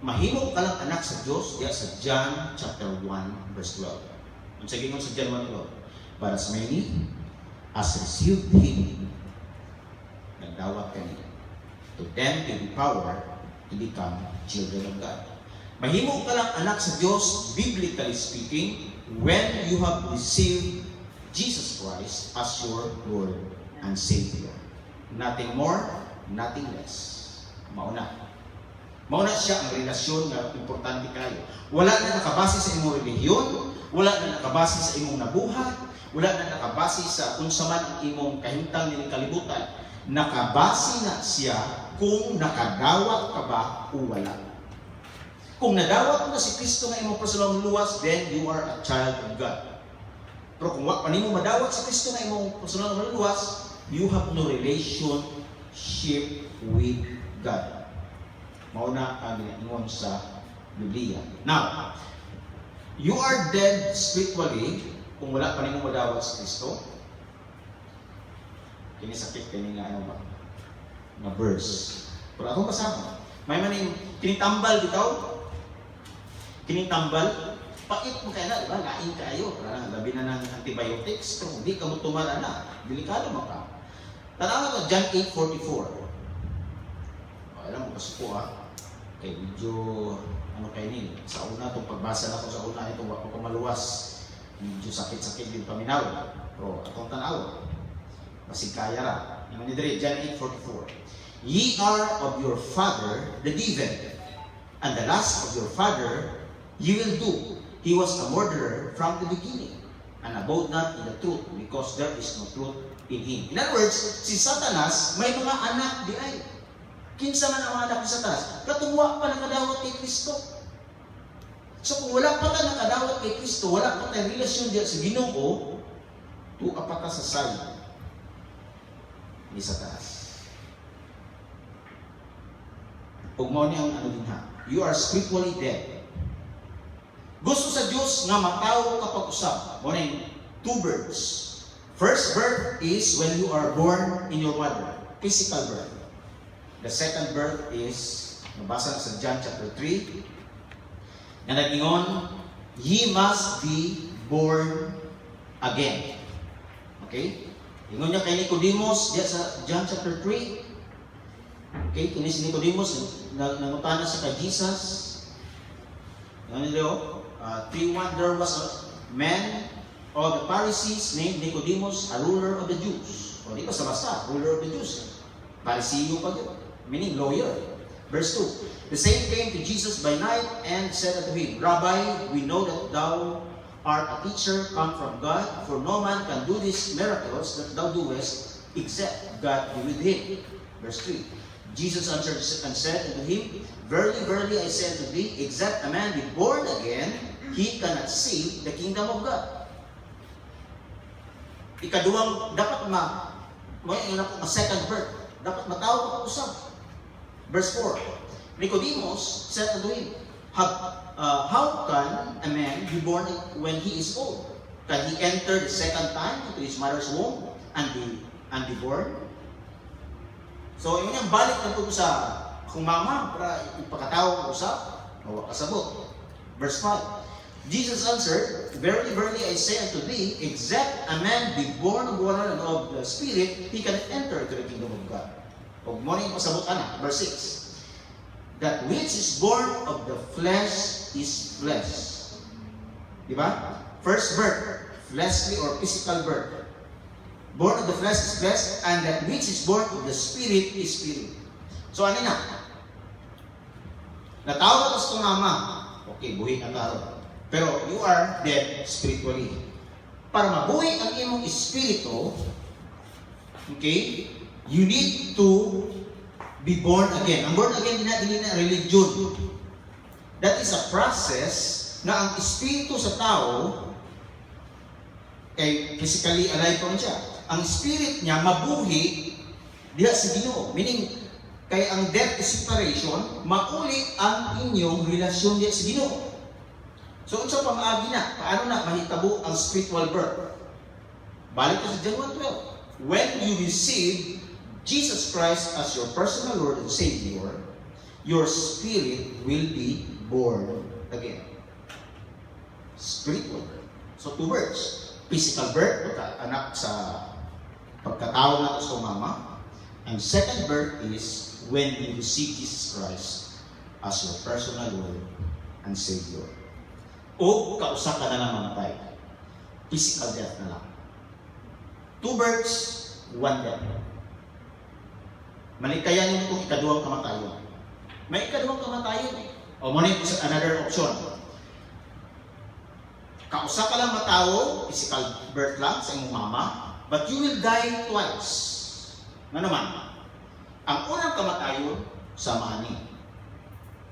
Mahimo ka lang anak sa Diyos, diya sa John chapter 1, verse 12. Ang sige mo sa John 1:12. But as many as received Him, nagdawat kanila. To them give power to become children of God. Mahimo ka lang anak sa Diyos, biblically speaking, when you have received Jesus Christ as your Lord and Savior. Nothing more, nothing less. Mauna siya ang relasyon na importante kayo. Wala na nakabase sa imong relihiyon, wala na nakabase sa imong nabuhat, wala na nakabase sa unsa man ang imong kahimtang ni kalibutan. Nakabase na siya kung nakadawat ka ba o wala. Kung nadawat mo na si Kristo na imong personal luwas, then you are a child of God. Pero kung pa nimo madawat sa Kristo na imong personal luwas, you have no relationship with God. Mauna ang gingon sa Biblia. Now, you are dead spiritually kung wala pa nimo madawat sa Kristo. Kini sakit kini nga ano ba? Na verse. Pero akong kasama. May maning kinitambal bitaw. Kinitambal Pait mo kaya na, diba? Lain kayo. Labi na ng antibiotics. Pero hindi ka mo tumara na. Delikado mo ka. Tanawa ko, John 8:44. Alam mo, kasi po kay medyo, kayo nil. Sa una, itong pagbasa na ko sa una, itong wako ko maluwas. Medyo sakit-sakit yung paminaw. Pero atong tanawa. Masig kaya ra. Yung manidiri, John 8:44. Ye are of your father, the devil, and the lust of your father ye will do. He was a murderer from the beginning, and abode not in the truth, because there is no truth in him. In other words, si Satanas may mga anak di ay. Kinsa man ang anak ni Satanas? Katungwa pa nakadawat kay Kristo. So kung wala pa ka nakadawat kay Kristo, wala pa tayong relasyon diyan sa Ginoo, tuwa pa ka sa side ni Satanas. Pag mo niya ang din ha, you are spiritually dead. Gusto sa Diyos nga matao kapag usap. Morning, two births. First birth is when you are born in your mother. Physical birth. The second birth is, nabasa sa John chapter 3, na nag-ingon, ye must be born again. Okay? Ingon niya kay Nicodemus, diya sa John chapter 3. Okay, kini si Nicodemus, nangutana sa kay Jesus. Ano nila? 3:1, there was a man of the Pharisees named Nicodemus, a ruler of the Jews. O di pa sa basta, ruler of the Jews. Pharisee pa yun, meaning lawyer. Verse 2, the same came to Jesus by night and said unto him, Rabbi, we know that thou art a teacher come from God, for no man can do these miracles that thou doest, except God be with him. Verse 3, Jesus answered and said unto him, Verily, verily, I say unto thee, except a man be born again, he cannot see the kingdom of God. Ikaduwang, dapat second birth. Dapat matawag ko usap. Verse 4, Nicodemus said unto him, how can a man be born when he is old? Can he enter the second time into his mother's womb and be born? So, yun yung balik na po sa kung mama para ipakatawag ko usap, mawag kasabot. Verse 5, Jesus answered, Verily, verily, I say unto thee, except a man be born of water and of the Spirit, he cannot enter into the kingdom of God. Huwag mo rin pasabot na. Verse 6, that which is born of the flesh is flesh. Diba? First birth, fleshly or physical birth. Born of the flesh is flesh, and that which is born of the Spirit is spirit. So ano na? Natawag ka sa mama. Okay, buhay na taro. Pero you are dead spiritually. Para mabuhay ang imong espiritu, okay, you need to be born again. Ang born again hindi na religion. That is a process na ang espiritu sa tao, kay physically alive pa siya. Ang spirit niya mabuhi diha sa Ginoo. Meaning, kay ang death is separation, mauli ang inyong relasyon diha sa Ginoo. So, unsa pa maagi na? Paano na mahitabo ang spiritual birth? Balik ka sa John 1:12. When you receive Jesus Christ as your personal Lord and Savior, your spirit will be born again. Spiritual birth. So, two words. Physical birth, anak sa pagkatao natin sa mama. And second birth is when you receive Jesus Christ as your personal Lord and Savior. O kausa ka na lang mamatay. Physical death na lang. Two births, one death. Malikayan yung itong ikaduwang kamatayon. May ikaduwang kamatayon eh. O muna yung another option. Kausa ka lang matawo, physical birth lang sa iyong mama, but you will die twice. Ano naman? Ang unang kamatayon, sa mani.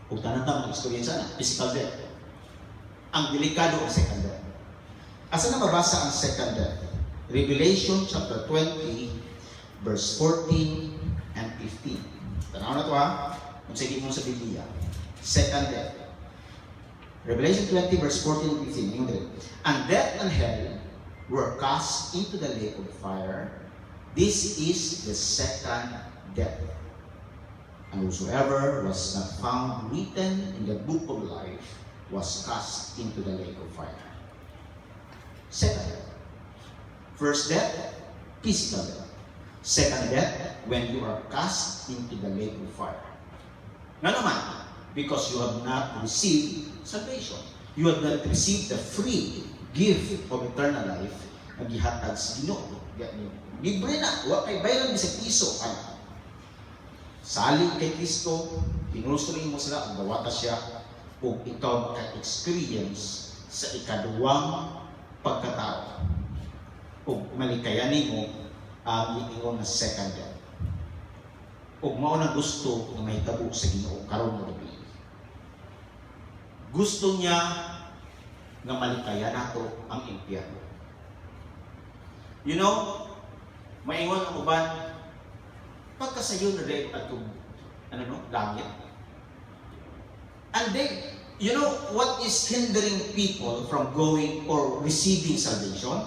Kung tanang-tanang mag-experience na, physical death. Ang delikado ang second death. Asa na mabasa ang second death? Revelation chapter 20, verse 14 and 15. Tanaw na ito ha, kung sige mo sa Biblia. Second death. Revelation 20, verse 14 and 15. And death and hell were cast into the lake of fire. This is the second death. And whosoever was not found written in the book of life was cast into the lake of fire. Second death. First death, physical death. Second death, when you are cast into the lake of fire. Nga naman, because you have not received salvation. You have not received the free gift of eternal life na gihatag sa Ginoo. Libre na, wa kay bayaran bisag piso. Salig kay Kristo, pinulsurin mo sila, ang dawata siya, ug ikaw maka-experience sa ikaduwang pagkatao. Ug malikayanin mo ang iingon na second death. Ug mao na gusto na mahitabo sa Ginoo karon nga gabi. Gusto niya nga malikayan nato ang impyerno. You know, maingon ang uban, pagkasayo na rin at langit. And then, you know what is hindering people from going or receiving salvation?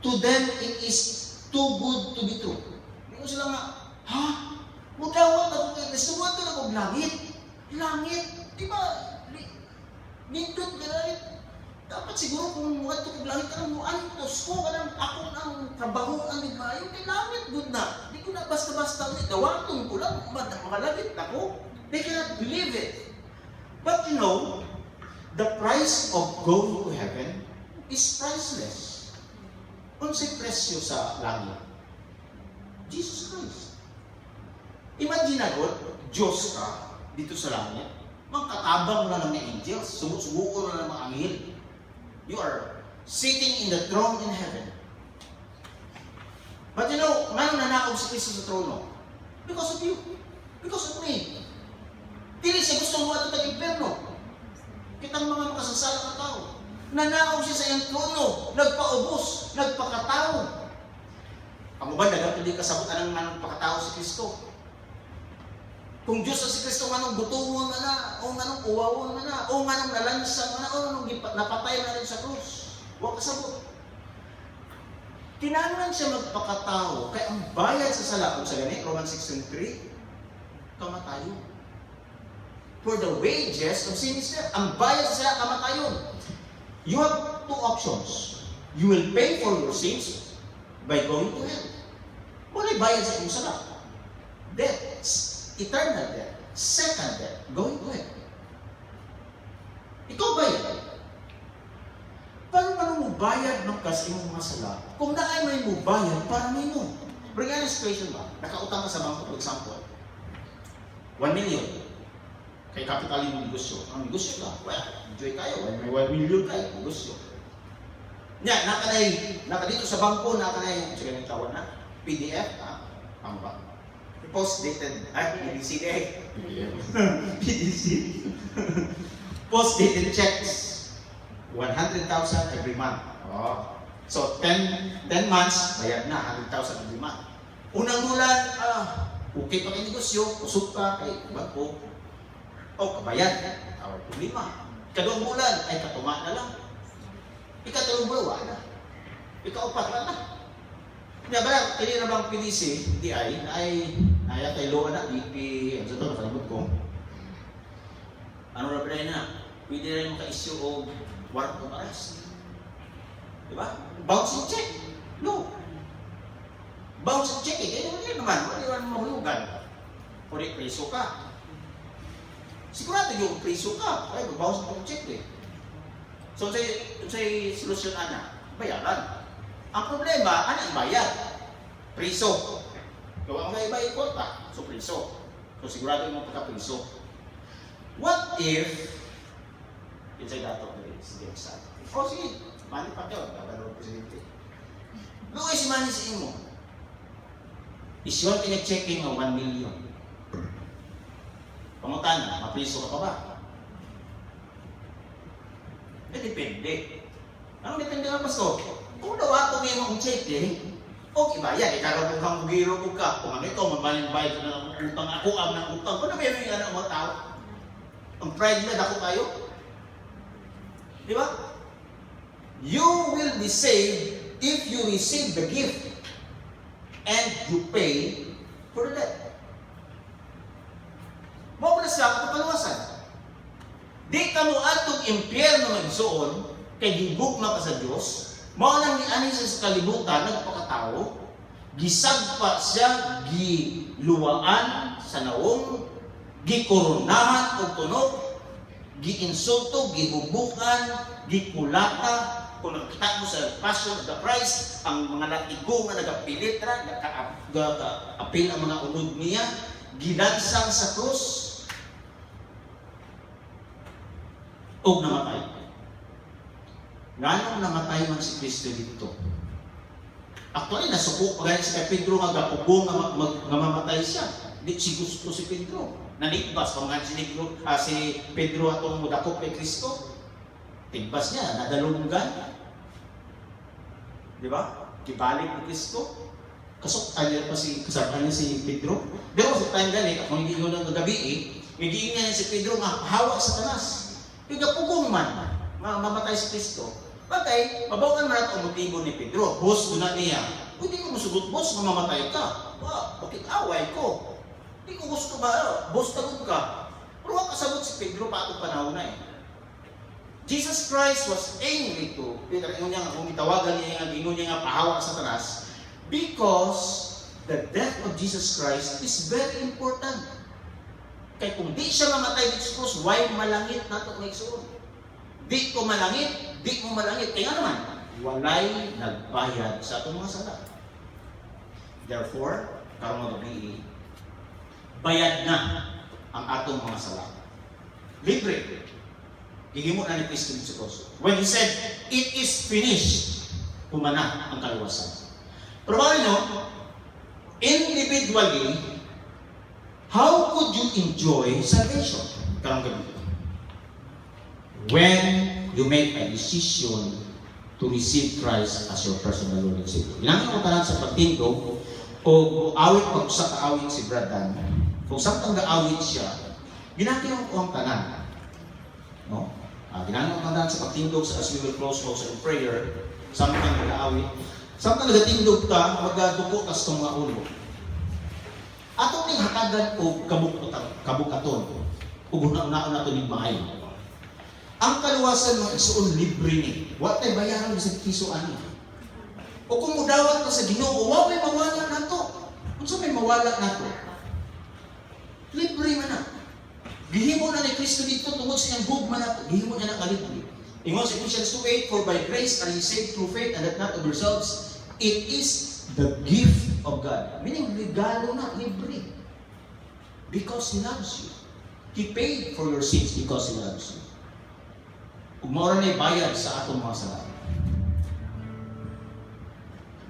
To them, it is too good to be true. Hindi sila nga, ha? Mudawat ako kayo, nasuwa ito na kong langit. Langit? Di ba? Nindot ka langit. Dapat siguro kung mga ito kong langit ka lang mo, antos ko ka lang, ako ang trabaho ang nagmayo, kay langit good na. Di ko na basta-basta ulit, gawaton ko lang, makalagit ako. They cannot believe it. But you know, the price of going to heaven is priceless. Unsay presyo sa langit? Jesus Christ. Imagine agad, Diyos ka dito sa langit. Magkatabang na ng mga angels, sumusubuko na ng mga anghel. You are sitting in the throne in heaven. But you know, ngayon nanakaw si Kristo sa trono. Because of you. Because of me. Dili siya gusto mo ito tag-imperno. Kitang mga makasasala ka tao. Nanakaw siya sa iyang trono. Nagpaubos. Nagpakatao. Ang uban, dagang hindi kasabot anang manong pakatao si Kristo. Kung Diyos na si Kristo, anong butungon na, o anong uwawon na, o anong nalansan na, o anong napatay na rin sa krus. Huwag kasabot. Kinahanglan siya magpakatao, kaya ang bayad sa sala, kung sa ganit, Romans 16:3, kamatayon. For the wages of sin is death. Ang bayad sa sala, kamatayon. You have two options. You will pay for your sins by going to hell. Wala bayad sa iyong sala. Death. Eternal death. Second death. Going to hell. Ikaw bayad. Paano mo bayad ng kasi imong mga sala? Kung naay may mo bayad, para may mo. Bring an situation ba? Nakautang ka sa bangko, for example. 1 million. Kay kapital yung negosyo. Ang negosyo ka, well, enjoy kayo. May 1 million kayo, negosyo. Nya, naka dito sa bangko, naka-na yung, sige, nagtawan na, PDF, ang ba? Post-dated, PDC day. PDC. Post-dated checks. 100,000 every month. Oh. So, 10 months, bayad na, 100,000 every month. Unang bulan, okay pa kayo negosyo, usok ka kay bangko. O, kabayad. Tawag problema. Kadong bulan, ay katuma na lang. Ikatulong bulan, na. Ikaupat na. Kaya ba, kini na bang PDC, DI, ay kay Loa na, DP, ano sa ito, nakalabot ko. Ano na ba na? Pwede rin maka-issue o warrant of arrest. Diba? Bouncing check. No. Bouncing check eh. Kaya naman, wala naman mahulugan. Kung preso ka. Sigurado yung preso ka. Ay, bouncing check eh. So, sa'y solusyon ana, bayaran. Ang problema, ano ang bayad? Preso. Kung ang bayad kwarta, so preso. So sigurado mo pagka-preso. What if, yun sa'y dato na rin, sige, exact. O sige, mani pa yun, gagano presidente. Luoy si mani sa imo. Isyon pinag-checking ng 1 million. Pangutana, mapreso ka pa ba? Depende. Anong depende nga, Pastor? Kung daw ato ngayon ang check okay ba yan? Karoon kang bugiro ko ka. Kung ano ito, mabaling-bayad ko na ng utang. Ako ang ng utang. Kung na meron yan ang mga tao. Ang pride na dako tayo. Di ba? You will be saved if you receive the gift and you pay for the debt. Mawala siya ang kapaluwasan. Di ka mo atong impyerno magsuon kay gigugma ka sa Dios, mao nang niani sa kalibutan nagpakatao, gisagpa siya, giluwaan sa naong, gikoronahan og tunok, giinsulto, gihubukan, gikulata. Kung nakita mo sa Passion of the Christ, ang mga latigo nga nagapilit ra, naka-apil ang mga unod niya, gilansang sa krus, o namatay. Ganong namatay man si Kristo dito? Actually, nasuko pa si Pedro nga gapugong nga mamatay siya. Di si gusto si Pedro. Nanikbas pa nga si Pedro atong mudakop kay Kristo. Tigbas niya, nadalunggan. Di ba? Kibalik ni Kristo. Kasok pa kasama niya si Pedro. Pero sa time gani, kung hindi nyo nang gabi nagiingan niya si Pedro nga hawak sa tanas. Pagapugong man, mamatay si Kristo. Bagay, mabawagan man ang motibo ni Pedro. Boss, doon na niya. Hindi ko masugot, boss, mamamatay ka. Bakit away ko? Hindi ko gusto ba, boss, tagod ka. Pero kasagot si Pedro pa itong panahon na Jesus Christ was angry to Peter. Ingon niya nga, kung itawagan niya nga pahawa sa tanas, because the death of Jesus Christ is very important. Kaya kung di siya mamatay dito sa cross, why malangit nato ng igsoon? Di ko malangit, di mo malangit. Kaya naman, walay nagbayad sa atong mga sala. Therefore, karong magabi, bayad na ang atong mga sala. Libre. Gigimo na ni Kristo sa cross. When He said, it is finished, pumana ang kaluwasan. Pero individually, how could you enjoy salvation? Karong gabi. When you make a decision to receive Christ as your personal Lord and Savior. Ilang ko tanan sa pagtindog o awit pag usa ka awit si Brad Dan. Kung samtang gaawit siya, ginatiyaw ko ang tanan. No? Ginagawa ko tanan sa pagtindog sa as we will close also in prayer, samtang gaawit. Samtang nagatindog ka, magduko ka sa mga ulo. Ato ning hatagan o kabukaton. Ug una-una nato ning maayo. Ang kaluwasan ng isuon libre ni. Wa tay bayaran sa piso ani. O kung mudawat ka sa Ginoo, wa may mawala nato. Unsa may mawala nato? Libre man na. Gihimo na ni Kristo dito tungod sa iyang gugma nato. Gihimo niya na kalibre. Ingon sa Ephesians 2:8, for by grace are ye saved through faith, and that not of yourselves. It is the gift of God. Meaning, regalo na, libre. Because He loves you. He paid for your sins because He loves you. Kung maura na bayad sa atong mga sala.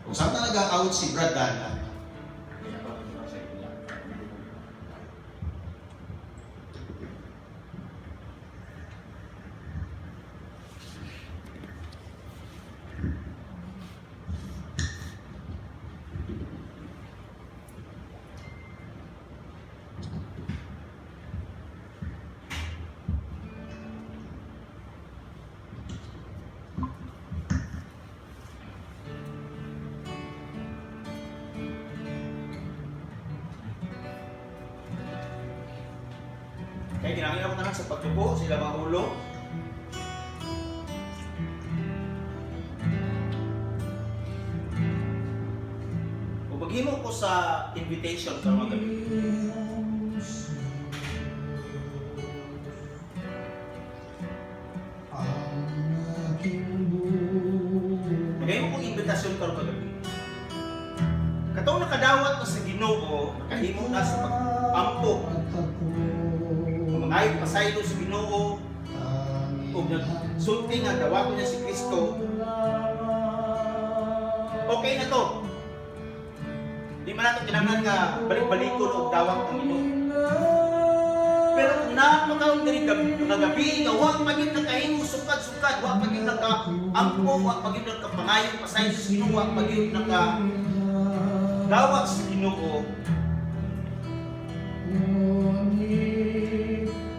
Kung saan na nag-aawit si Brad Dan, kaya ginamit ako sa pagtubo, sila mahulo. O maghimo ko sa invitation sa mga gabi. Maghimo kong invitation sa mga gabi. Katong nakadawat na sa Ginoo, nakahimo na sa pag-ampo. Ay pasaylo sa Ginoo ug nagsulti nga dawat niya si Kristo. Okay na to. Di man nato kinahanglan nga balik-balikon og dawat ang Ginoo. Pero kung napakaon diri gabi nga wa pagid nakahimo sukad-sukad, wa pagid naka-ampo, wa pagid nakapangayon pasaylo sa Ginoo, wa pagid naka dawat sa Ginoo.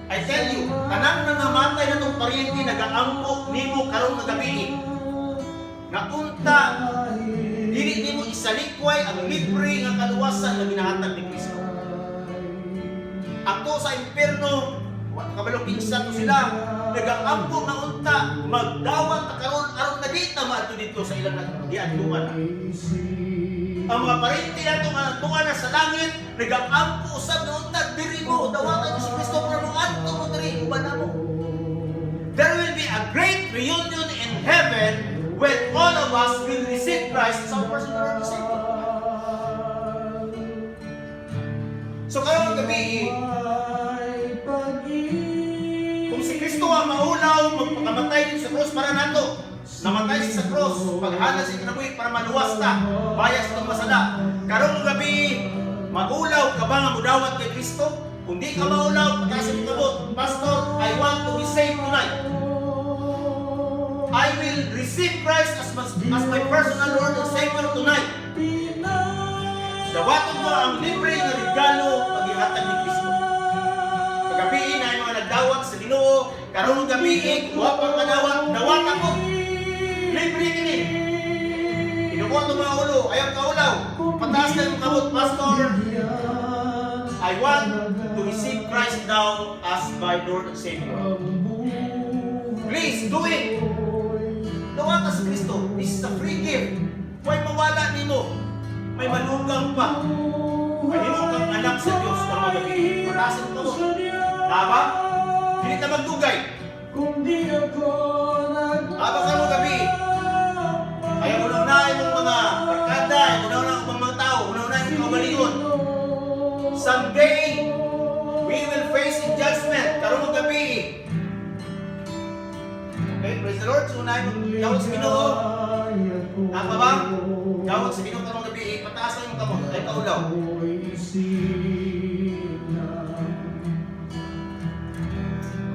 I tell you, kanang nangamatay na itong paryente, nag-aampok nimo karong nagabi. Nga unta, dili nimo isalikway ang libre nga kaluwasan na ginahatag ni Kristo. Ako sa impierno, Kabalong pinsan to sila. Nag-aampo na unta. Magdawat na karon aron na di na maato dito sa ilang diadtuan. Ang mga parente na ito, mga tuwa na sa langit, nag-aampo usab na unta. Diri mo, dawatan mo si Kristo para mo adto mo diri, uban na mo. There will be a great reunion in heaven when all of us will receive Christ as our personal Lord and Savior. So karong gabi, kung si Kristo ang maulaw, magpakamatay din sa cross para nato, namatay siya sa cross, paghana siya kinabuhi para maluwas ta, bayas itong masala. Karong gabi, maulaw ka ba nga mudawat kay Kristo? Kung di ka maulaw, patasin mo kabot, Pastor, I want to be saved tonight. I will receive Christ as my personal Lord and Savior tonight. Dawaton mo ang libre na regalo paghihatag ni Kristo. Pagabihin na yung mga nagdawat sa Ginoo, karong gabi, kuha pang kadawat, dawat ako. Libre kini. Inukuha itong mga ulo, ayaw kaulaw. Pataas na yung kabot, Pastor. I want to receive Christ now as my Lord and Savior. Please, do it. Dawata sa Kristo. This is a free gift. Huwag mawala nimo. May malugang pa. Mahimong kang anak sa Diyos na magabi. Patasin mo mo. Tama? Hindi na magdugay. Habang ka mo gabi, ayaw mo na yung mga barkada, ayaw mo na yung mga tao, ayaw mo na yung kabalion. Someday, we will face in judgment. Karong mo gabi. Okay, praise the Lord. So, unahin mo, gawag sa Ginoo. Tama ba? Gawag sa Ginoo karong gabi. Pataas na yung kamot. Ay, kaulaw.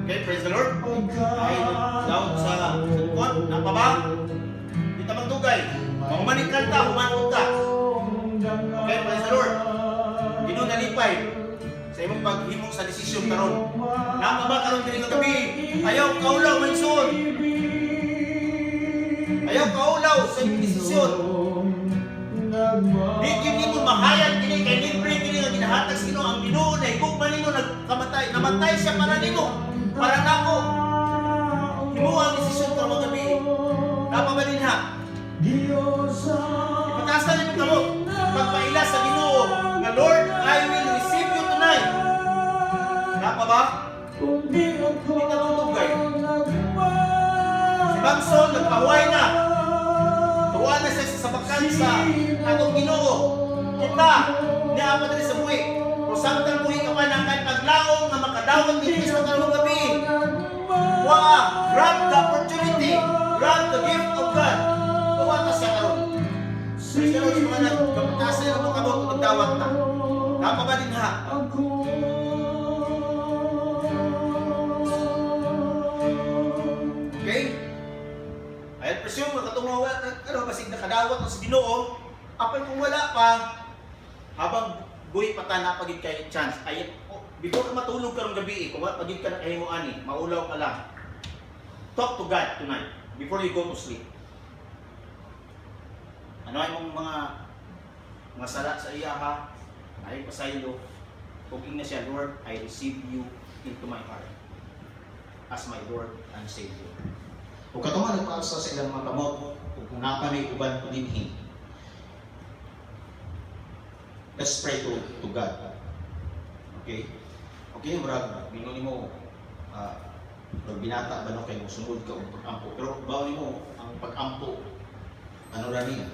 Okay, praise the Lord. Ay, gawag sa likod. Tama ba? Di ka magdugay. Mahumanikal ka, humanod ka. Okay, praise the Lord. Ginoo nalipay sa imong paghimong sa desisyon karon. Tama ba karon kini gabi? Ayaw kaulaw man suon. Ayaw kaulaw sa imong desisyon. Di kini mo mahayan kini kay libre kini nga ginahatag sa Ginoo. Ang Ginoo na higugma nimo nagkamatay. Namatay siya para nimo, para nako. Imo ang desisyon karon gabi. Tama ba din ha? Ipataas na nimo kamo pagpaila sa Ginoo nga Lord, I will receive you tonight. Tama ba? Hindi ka tutugay. Si Bangson, nagpaway na. Tuwa na siya sa sabakan sa atong Ginoo. Kita, niya pa din sa buhi. Kung samtang buhi ka pa na kahit paglaong na makadawat ni Kristo karong gabi. Grab the opportunity. Grab the gift of God. Tuwa na siya karon. Praise the Lord, mga nagpapatasan na mga kabot magdawat na. Tama ba din ha? Okay? Ay, presume, magkatungawa, basig na kadawat ng sa Ginoo, apay kung wala pa, habang buhi pata na pagid kay chance, ay, before ka matulog karong gabi, kung wala pagid ka na kayo mo ani, maulaw ka lang. Talk to God tonight, before you go to sleep. Ano ay mong mga sala sa iya ha? Ay pasaylo. Kung na siya, Lord, I receive you into my heart as my Lord and Savior. Kung katuman nagpaasa sa ilang mga kamot, kung napanay uban po dinhin, let's pray to God. Okay? Okay, murag, binuni mo, binata ba no kayo, sunod ka ang pag-ampo. Pero bawal mo ang pag-ampo, ano rin,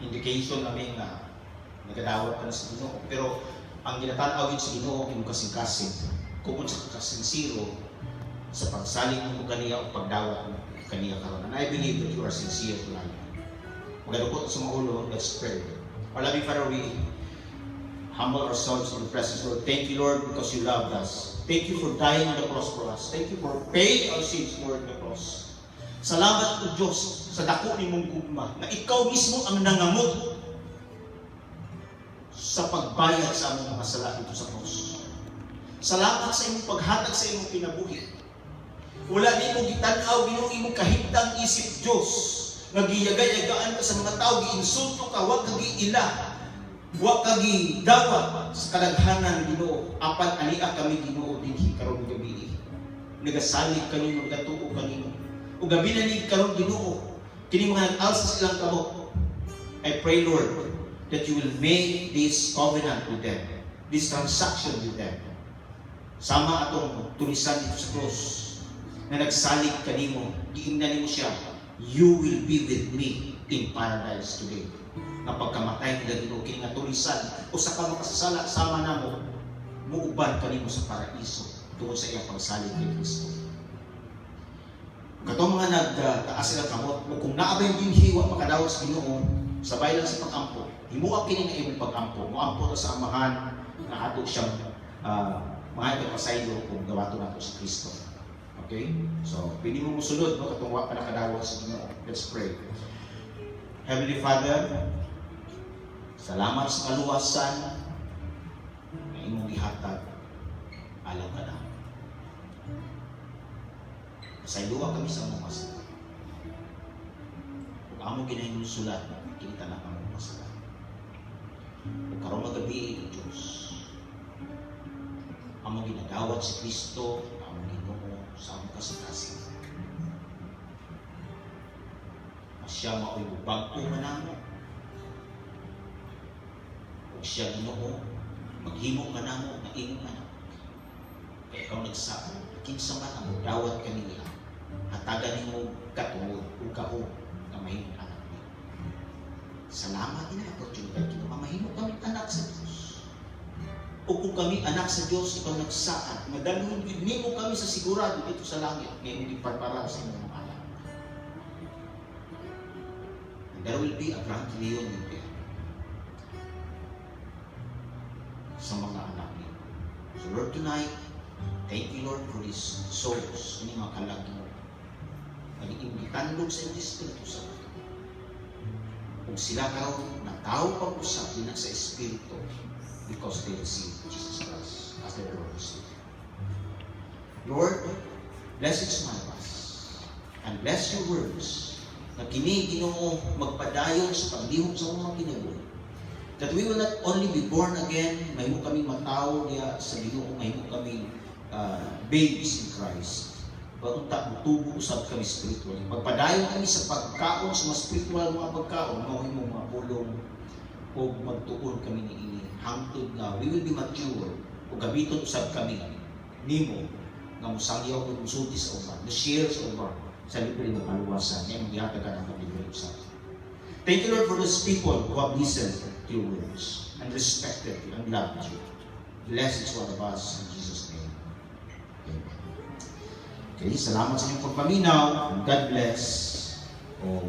indication namin na nagkadawat ka na sa Ginoo. Pero ang ginatanaw sa Ginoo, yung kasing-kasing, kung sa kasinsiro, sa pagsaling mo kaniya o pagdawat mo kaniya karon. And I believe that you are sincere tonight. Magdukot sa mga ulo, let's pray. Our loving Father, we humble ourselves in the presence of Lord. Thank you, Lord, because you loved us. Thank you for dying on the cross for us. Thank you for paying our sins, Lord, on the cross. Salamat o Diyos sa dako ni mong gugma na ikaw mismo ang nangamot sa pagbayad sa among mga sala dito sa cross. Salamat sa imong paghatag sa imong kinabuhi. Wala ni mo gitanaw Ginoo imong kahimtang isip Diyos. Nagiyagay-yagaan ka sa mga tao, giinsulto ka, wag ka giila. Wag ka gidawat sa kadaghanan Ginoo. Apan ania kami Ginoo dinhi karong gabi. nagasalig kanimo, nagatuo kanimo. Ug gabi na ni karon Ginoo, kini mga nag-alsa silang kamot. I pray, Lord, that you will make this covenant with them, this transaction with them. Sama atong tulisan dito sa cross, na nagsalig kanimo, giingnan nimo siya, you will be with me in paradise today. Nga pagkamatay nila Ginoo, kini nga tulisan, usa ka makasasala sama namo, muuban kanimo sa paraiso tungod sa iyang pagsalig kay Kristo. Katong mga nagtaas sila kamot, o kung naabay yung hiwa makadawat sa Ginoo, sabay lang sa pag-ampo. Himuak kini nga imong pag-ampo. Muampo sa amahan na ato siyang mga ipapasaylo kung gawato nato sa Kristo. Okay? So, pwede mo musulod, no? Katong wa pa nakadawat sa Ginoo. Let's pray. Heavenly Father, salamat sa kaluwasan na imong gihatag. Alam ka na. Sayluwa kami sa mga masala. Kung amo ginahimong sulat, kita na kami masala. Kung karong magabi ito, Diyos, amo ginagawat si Kristo, amo Ginoo sa among kasikasin. Siya mao'y bagko manamo. Kung siya Ginoo, maghimo manamo na imong anak. Kaya ikaw nagsabi, kinsa man ang dawat kanila, hatagan mo katungod o kaog na mahimong anak niya. Salamat din ang opportunity kina mamahimo kami anak sa Diyos. O kung kami anak sa Diyos, ikaw nagsaan, madalhon mo kami sa sigurado dito sa langit, ngayon iparpara sa inyong anak. And there will be a grand reunion there sa mga anak niyo. So Lord, tonight, thank you, Lord, for these souls, ini mga kalagi mo. Nag-iimbitandog sa Diyos Espiritu Santo. Kung sila karon na tao pag-usap din sa Espiritu because they receive Jesus Christ as their Lord and Savior. Lord, bless each one of us and bless your words na kini Ginoo magpadayon sa paglihok sa mga kinabuhi. That we will not only be born again, mahimo kami matao niya sa Ginoo, mahimo kami babies in Christ. Pagpunta, mutubo usab kami spiritual. Magpadayon kami sa pagkaon, sa mga spiritual mga pagkaon, mahimo mga pulong, o magtuon kami ni ini. Hangtod nga, we will be mature, o gabiton usab kami, nimo, nga musangyaw o musulti sa uban, na share sa uban, sa libre ng kaluwasan, na yung gihatagan ang libre usab. Thank you, Lord, for those people who have listened to your words, and respected you, and loved you. Bless each one of us in Jesus' name. Okay, salamat sa inyong pagpaminaw. God bless. O